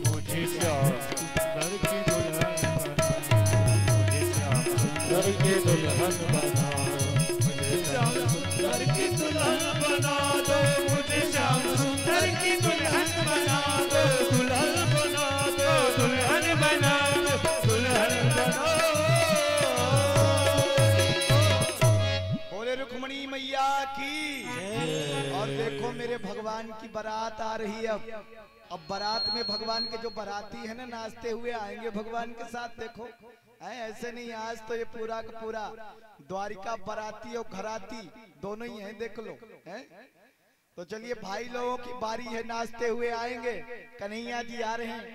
Speaker 2: मुझे श्याम सुंदर की दुल्हन बना दो, मुझे श्याम सुंदर की दुल्हन बना दो, मुझे श्याम सुंदर की दुल्हन बना दो, मुझे श्याम सुंदर की दुल्हन बना दो, दुल्हन बना दो, दुल्हन बना दो, दुल्हन बना दो।
Speaker 1: बोले रुक्मणी मैया की। और देखो मेरे भगवान की बारात आ रही है। अब बारात में भगवान के जो बाराती है ना, नाचते हुए आएंगे भगवान के साथ। देखो है ऐसे नहीं, आज तो ये पूरा का पूरा द्वारिका बाराती और घराती दोनों ही हैं, देख लो है। तो चलिए भाई लोगों की बारी है, नाचते हुए आएंगे। कन्हैया जी आ रहे हैं,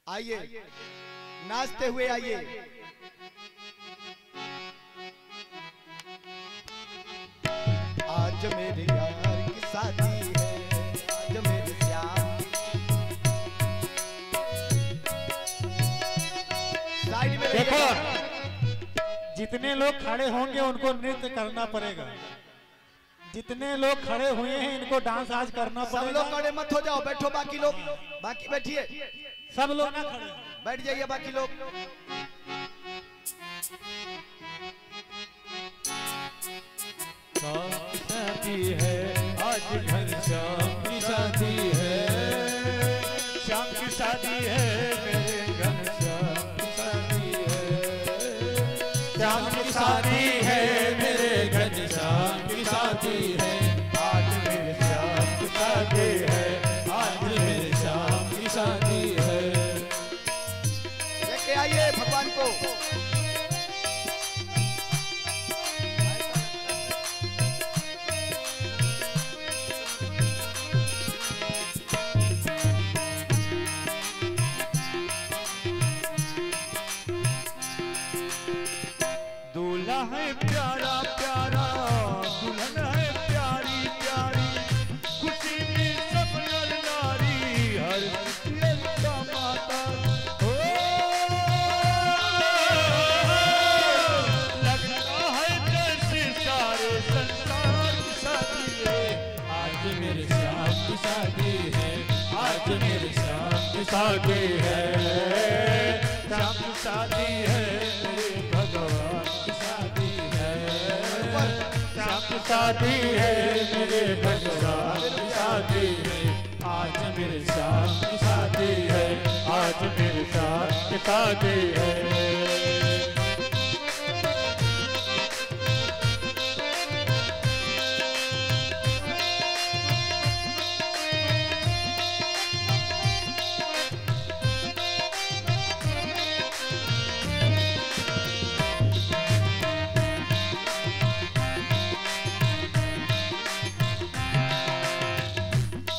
Speaker 1: आइए नाचते हुए आइए।
Speaker 2: देखो जितने लोग खड़े होंगे उनको नृत्य करना पड़ेगा, जितने लोग खड़े हुए हैं इनको डांस आज करना
Speaker 1: सब
Speaker 2: पड़ेगा।
Speaker 1: लोग खड़े मत हो जाओ, बैठो बाकी लोग, बाकी बैठिए,
Speaker 2: सब लोग ना खड़े
Speaker 1: बैठ जाइए बाकी लोग।
Speaker 2: शादी है आज घनश्याम की शादी है, श्याम की शादी है मेरे घनश्याम की शादी है, श्याम की शादी है मेरे घनश्याम की शादी है, आज मेरे श्याम की शादी है, आज मेरे श्याम की शादी है।
Speaker 1: लेके आइए भगवान को।
Speaker 2: दूल्हा है प्यारा प्यारा, दुल्हन है प्यारी प्यारी, खुशी में सब नर नारी, हर किसी का माता हो। लगता है जैसे सारे संसार की शादी है, आज मेरे श्याम की शादी है, आज मेरे श्याम की शादी है, श्याम की शादी है मेरे भगवान की शादी है, श्याम की शादी है मेरे भगवान की शादी है, आज मेरे श्याम की शादी है, आज मेरे श्याम की शादी है।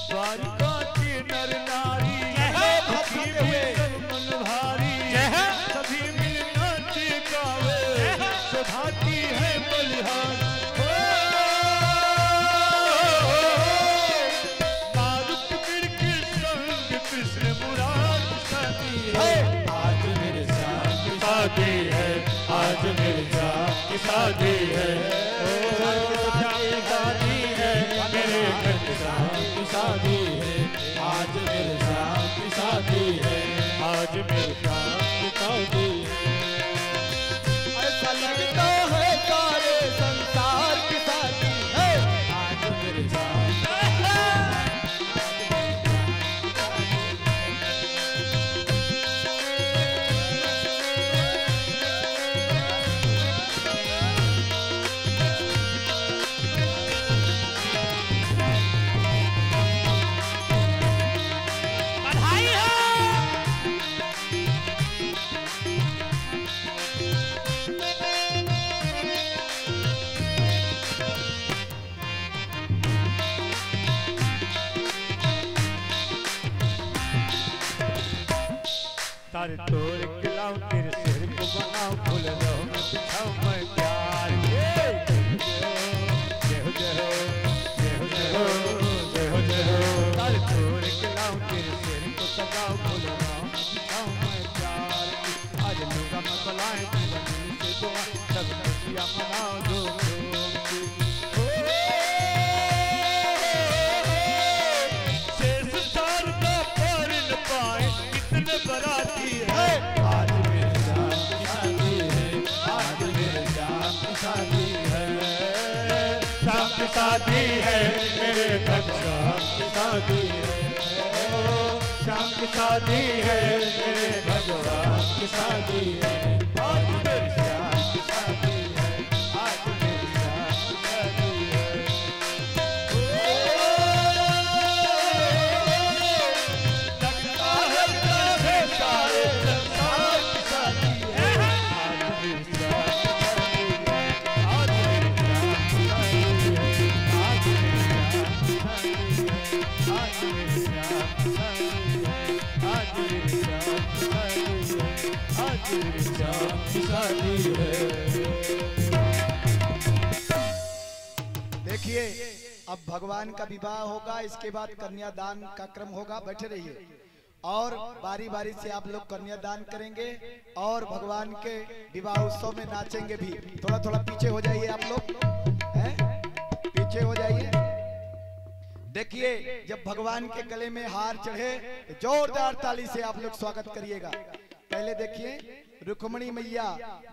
Speaker 2: द्वारिका की नर नारी मन भारी, सभी मिल नाचे गावे, सुधाती है बलिहार। मारुत बिरकी संग कृष्ण मुरार की शादी है, आज मेरे श्याम की शादी है, आज मेरे श्याम की शादी है, श्याम की शादी है मेरे घनश्याम की शादी है, आज मेरे श्याम की शादी है, आज मेरे श्याम की शादी है।
Speaker 1: ऐसा लगता है सारे संसार की शादी है,
Speaker 2: आज मेरे श्याम तारे तोड़ के लाऊं तेरे सिर को बनाऊं, फूल लो बिछाऊं मैं प्यार के, जय हो जय हो जय हो जय हो जय हो जय हो। तारे तोड़ के लाऊं तेरे सिर को सजाऊं, फूल लो बिछाऊं मैं प्यार के, आज लूंगा मैं बलाएं जीवन से दुआ, सब खुशियां मनाओ दो की। शेष शारदा पार न पाए कितने बराती है, आज मेरे श्याम की शादी है, आज मेरे श्याम की शादी है, श्याम की शादी है मेरे भगवान की शादी है, श्याम की शादी है मेरे भगवान की शादी है, आज मेरे श्याम की शादी है, आज मेरे श्याम की शादी है। लगता है जैसे सारे संसार की शादी है, आज मेरे श्याम की शादी है, आज मेरे श्याम की शादी है, आज मेरे श्याम की शादी है, आज मेरे श्याम की शादी है, आज मेरे श्याम की शादी है, आज मेरे श्याम की शादी है।
Speaker 1: देखिए अब भगवान का विवाह होगा, इसके बाद कन्यादान का क्रम होगा, बैठे रहिए। और बारी बारी से आप लोग कन्यादान करेंगे और भगवान के विवाह उत्सव में नाचेंगे भी। थोड़ा थोड़ा पीछे हो जाइए आप लोग, पीछे हो जाइए। देखिए जब भगवान के गले में हार चढ़े तो जोरदार ताली से आप लोग स्वागत करिएगा। पहले देखिए रुक्मणी मैया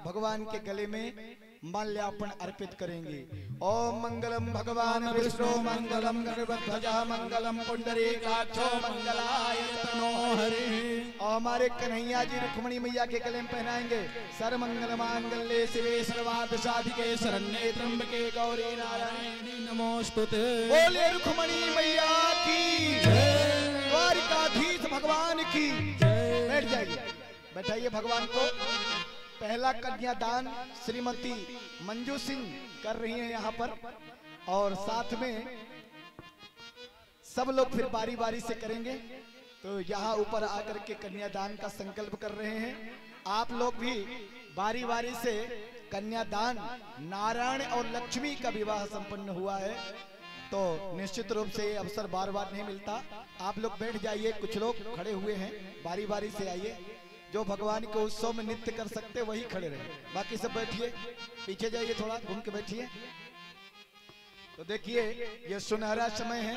Speaker 1: भगवान के गले में माल्यार्पण अर्पित करेंगे। ओम मंगलम भगवान विष्णु मंगलम गणपतध्वजा मंगलम पुंडरीकाक्षो मंगलाय तनो हरि। और हमारे कन्हैया जी रुक्मणी मैया के गले में पहनाएंगे। सर्वमंगल मांगल्ये शिवे सर्वार्थ साधिके शरण्ये त्र्यंबके गौरी नारायणी नमोस्तुते। बोले रुक्मणी मैया की जय, द्वारिकाधीश भगवान की जय। बैठ जाइए, बैठाइए भगवान को। पहला कन्यादान श्रीमती मंजू सिंह कर रही हैं यहाँ पर, और साथ में सब लोग फिर बारी बारी से करेंगे। तो यहाँ ऊपर आकर के कन्यादान का संकल्प कर रहे हैं। आप लोग भी बारी बारी से कन्यादान, नारायण और लक्ष्मी का विवाह संपन्न हुआ है, तो निश्चित रूप से ये अवसर बार बार नहीं मिलता। आप लोग बैठ जाइए, कुछ लोग खड़े हुए हैं, बारी बारी से आइए। जो भगवान के उत्सव में नृत्य कर सकते वही खड़े रहे, बाकी सब बैठिए, पीछे जाइए, थोड़ा घूम के बैठिए। तो देखिए ये सुनहरा समय है।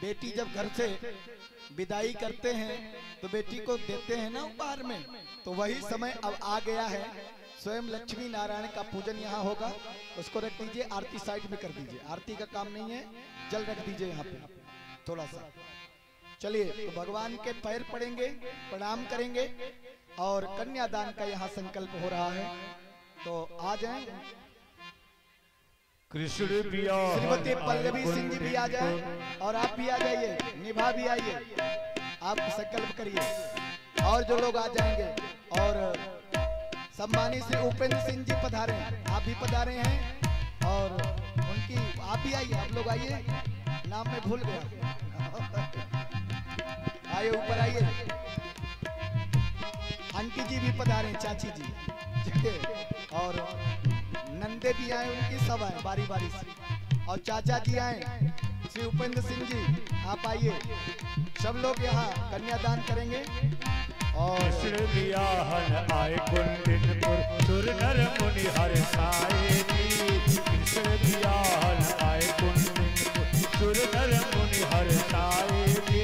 Speaker 1: बेटी जब घर से विदाई करते हैं तो बेटी को देते हैं ना उपहार में, तो वही समय अब आ गया है। स्वयं लक्ष्मी नारायण का पूजन यहाँ होगा। उसको रख दीजिए, आरती साइड में कर दीजिए। आरती का काम नहीं है, जल रख दीजिए यहाँ पे थोड़ा सा। चलिए तो भगवान के पैर पड़ेंगे, प्रणाम करेंगे और कन्यादान का यहाँ संकल्प हो रहा है। तो आ जाएं।
Speaker 2: कृष्ण
Speaker 1: श्रीमती पल्लवी सिंह जी भी आ जाए और आप भी आ जाइए, निभा भी आइए, आप संकल्प करिए। और जो लोग आ जाएंगे, और सम्मानित श्री उपेंद्र सिंह जी पधारे हैं, आप भी पधारे हैं, और उनकी आप भी आइए, आप लोग आइए, नाम में भूल गया। आइए ऊपर आइए। आंटी जी भी पधारे, चाची जी, और नंदे भी आए, उनकी सब आए बारी बारी से, और चाचा जी आए, श्री उपेंद्र सिंह जी आप आइए। सब लोग यहाँ कन्यादान करेंगे। और
Speaker 2: कृष्ण आए कुंदिनपुर सुर नर मुनि हर साए जी। कृष्ण आए कुंदिनपुर सुर नर मुनि हर साए जी।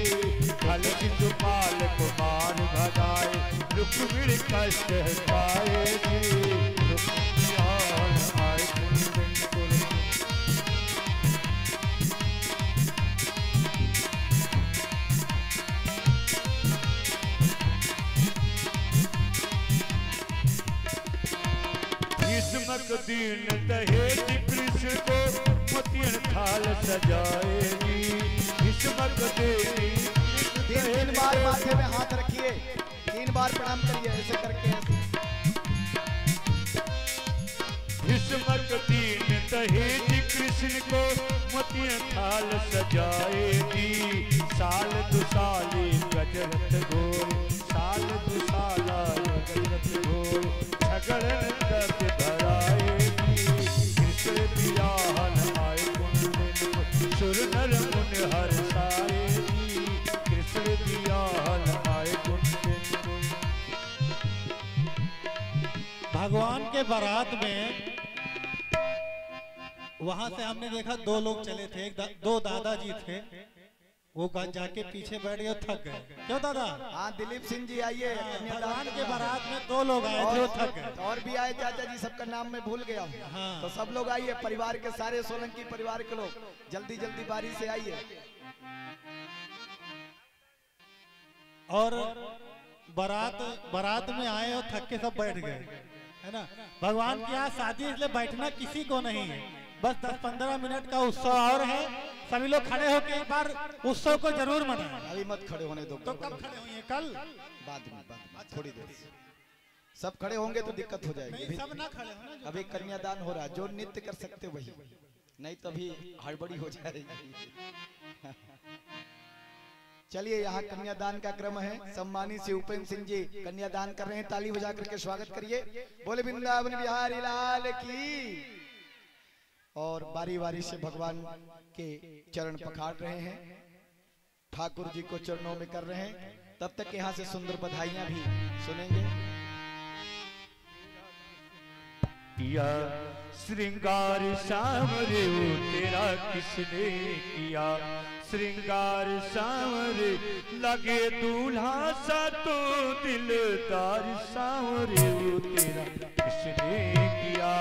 Speaker 2: फल शिशुपाल कुमार भगाए रुक्मिणी कष्ट पाए जी। आए कुंदिनपुर भीष्मक दीन दहेज कृष्ण को मोतियन थाल सजाएगी। भीष्मक दीन
Speaker 1: तीन बार माथे में हाथ रखिए, 3 बार प्रणाम करिए, ऐसे करके
Speaker 2: भीष्मक दीन दहेज कृष्ण को मोतियन थाल सजाएगी। साल दुसाली गजरथ घोर, साल दुसाला गजरथ घोर, झगड़न दर्द भराएगी। कृष्ण बियाहन आए कुंदिनपुर सुर नर मुनि हर साएगी। कृष्ण बियाहन आए कुंदिनपुर।
Speaker 3: भगवान के बारात में वहां से हमने देखा 2 लोग चले थे, दो दादाजी थे, वो जाके पीछे बैठ गए, थक गए। क्यों दादा?
Speaker 1: हाँ दिलीप सिंह जी आइए।
Speaker 3: भगवान के बारात में 2 लोग आए थे, वो थक गए।
Speaker 1: और भी आए चाचा जी, सबका नाम मैं भूल गया हूँ।
Speaker 3: हाँ।
Speaker 1: तो सब लोग आइए, परिवार के सारे सोलंकी परिवार के लोग जल्दी जल्दी बारी से आइए।
Speaker 3: और बारात में आए और थक के सब बैठ गए, है ना। भगवान की यहाँ शादी, इसलिए बैठना किसी को नहीं है, बस 10-15 मिनट का उत्सव और है। सभी लोग खड़े होकर एक बार उत्सव को जरूर मनाएं।
Speaker 1: अभी मत खड़े होने दो।
Speaker 3: तो कब खड़े होंगे? कल?
Speaker 1: बाद में थोड़ी देर से। सब खड़े होंगे तो दिक्कत हो जाएगी।
Speaker 3: सब ना खड़े हो ना।
Speaker 1: अभी कन्यादान हो रहा है, जो नृत्य कर सकते वही, नहीं तो अभी हड़बड़ी हो जाएगी। चलिए यहाँ कन्यादान का क्रम है। सम्मानित श्री उपेंद्र सिंह जी कन्यादान कर रहे हैं, ताली बजा करके स्वागत करिए। बोले वृंदावन बिहारी लाल की। और बारी बारी से भगवान के चरण पखाड़ रहे हैं, ठाकुर जी को चरणों में कर रहे हैं। तब तक यहाँ से सुंदर बधाइयां भी सुनेंगे।
Speaker 2: किया श्रृंगार सामरे वो तेरा किसने किया, श्रृंगार सामरे लगे दूल्हा सा तो दिलदार सामरे वो तेरा किसने किया,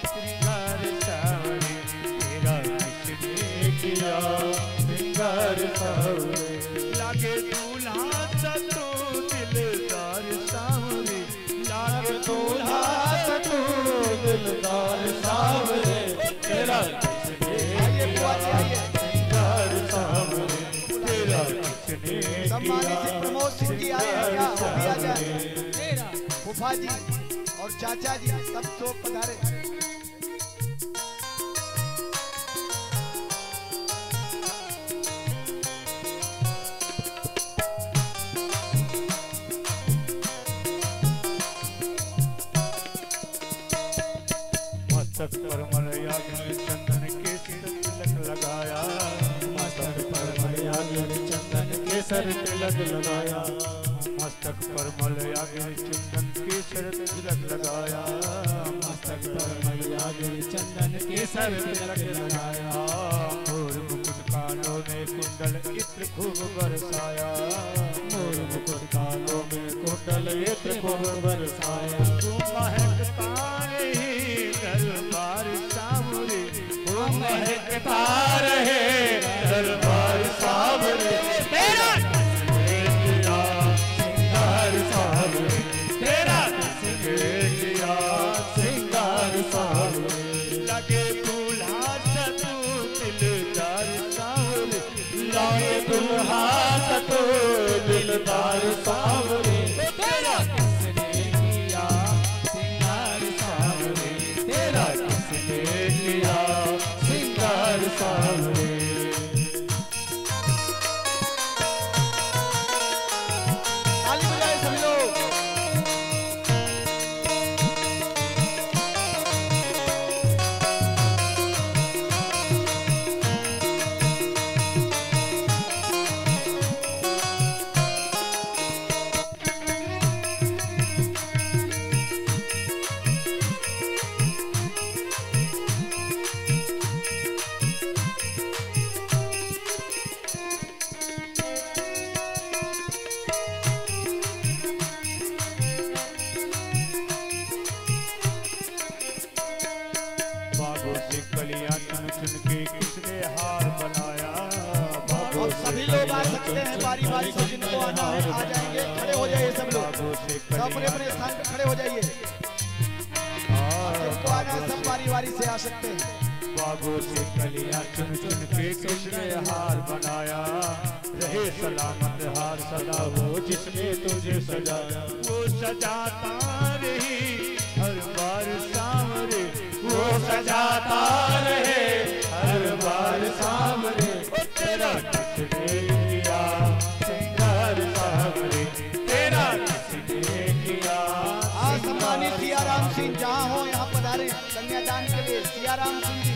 Speaker 2: श्रृंगार सामरे तेरा किसने किया, श्रृंगार सामरे लगे दूल्हा सा तो दिलदार सामरे, लगे दूल्हा सा तो दिलदार सामरे तेरा किसने किया, श्रृंगार सामरे तेरा किसने
Speaker 1: सम्मानित
Speaker 2: किया।
Speaker 1: प्रमोद सिंह जी आए हैं क्या? वो भी आ जाए। फूफा जी और चाचा जी सब लोग पधारे।
Speaker 2: मस्तक पर मलयाग्नि चंदन के तिलक लगाया, मस्तक पर मलयाग्नि चंदन के सर तिलक लगाया, मस्तक पर मलयाग्नि चंदन के सर तिलक लगाया, मस्तक पर मलयाग्नि चंदन के सर तिलक लगाया, मोर मुकुट कानों में कुंडल इत्र खूब बरसाया, मोर मुकुट कानों में कुंडल इत्र खूब बरसाया, तू महकता रही दरबार सामरे, वो महकता रहे दरबार सामरे तेरा किसने किया, श्रृंगार सामरे तेरा किसने किया, श्रृंगार सामरे लगे दूल्हा सा तू दिलदार सामरे, लगे दूल्हा सा तू दिलदार सामरे तेरा किसने किया, श्रृंगार सामरे तेरा किसने किया, श्रृंगार सामरे।
Speaker 1: ताली बजाए सभी लोग।
Speaker 2: बागों से कलियां चुन चुन के किसने हार बनाया, बागों
Speaker 1: और सभी लोग आ सकते हैं बारी बारी से, जिनको आना है आ जाएंगे। खड़े हो जाइए सब लोग,
Speaker 2: बागों से
Speaker 1: सब अपने अपने स्थान पे खड़े हो जाइए। जिनको आना है सब बारी बारी से आ सकते हैं।
Speaker 2: बागों से कलियां चुन चुन के किसने हार बनाया, रहे सलामत हार सदा वो जिसने तुझे सजाया, वो सजाता रही हर बार सामरे, वो सजाता रहे हर बार सामरे तेरा किसने किया, श्रृंगार सामरे तेरा किसने किया।
Speaker 1: सम्मानित सियाराम सिंह जहाँ हो यहाँ पधारे कन्यादान के लिए। सियाराम सिंह जी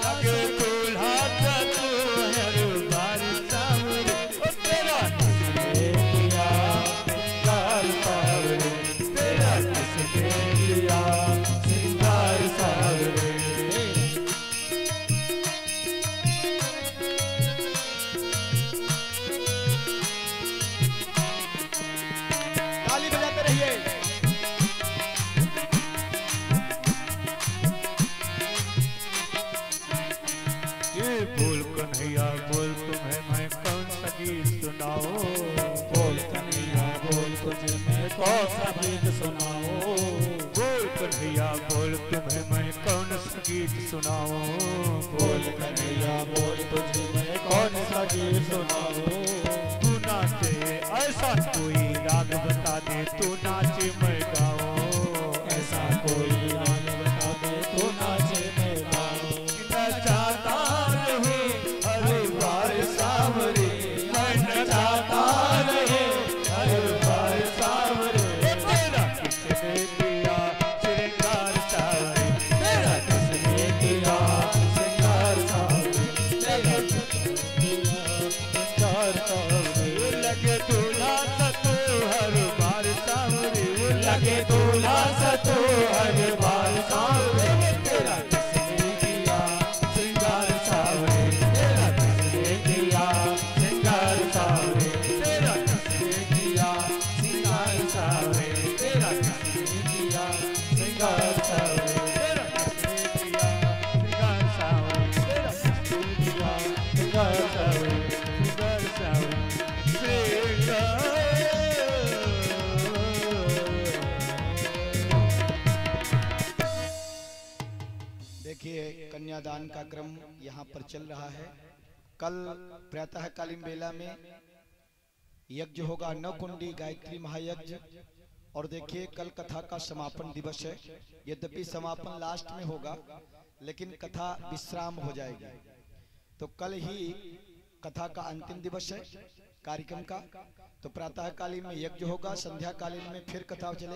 Speaker 2: लगे दूल्हा सा तू हर बार सामरे तेरा किसने किया, श्रृंगार सामरे तेरा किसने किया, श्रृंगार सामरे।
Speaker 1: ताली बजाते रहिए।
Speaker 2: ये बोल कन्हैया बोल तुम्हें मैं कौन सा गीत सुनाओ, बोल कन्हैया बोल तुझे मैं कौन सा गीत सुनाओ, बोल कन्हैया बोल तुम्हें मैं कौन सा गीत सुनाओ, बोल कन्हैया बोल तुझे मैं कौन सा गीत सुनाओ। तू नाचे ऐसा कोई राग बता दे, तू नाचे मैं गाऊं, ऐसा कोई राग बता दे, तू नाचे मैं गाऊं। नचाता रहे हर बार सामरे, मैं नचाता रहे हर बार सामरे तेरा किसने किया, श्रृंगार सामरे तेरा किसने किया, श्रृंगार सामरे तेरा किसने किया, सावरे लगे दूल्हा सतो हर बार सावरे लगे दूल्हा सतो हर बार सावरे तेरा किसने किया श्रृंगार सावरे तेरा किसने किया श्रृंगार सावरे तेरा किसने किया श्रृंगार सावरे तेरा किसने किया श्रृंगार सावरे तेरा किसने किया श्रृंगार सावरे तेरा किसने किया श्रृंगार सावरे श्रृंगार सावरे
Speaker 1: देखिए कन्यादान का क्रम यहाँ पर चल रहा है। कल प्रातःकालीन बेला में यज्ञ होगा, नवकुंडी गायत्री महायज्ञ। और देखिए कल कथा का समापन दिवस है। यद्यपि समापन लास्ट में होगा लेकिन कथा विश्राम हो जाएगी। तो कल ही कथा का अंतिम दिवस है कार्यक्रम का। तो प्रातःकालीन में यज्ञ होगा, संध्याकालीन में फिर कथा चलेगी।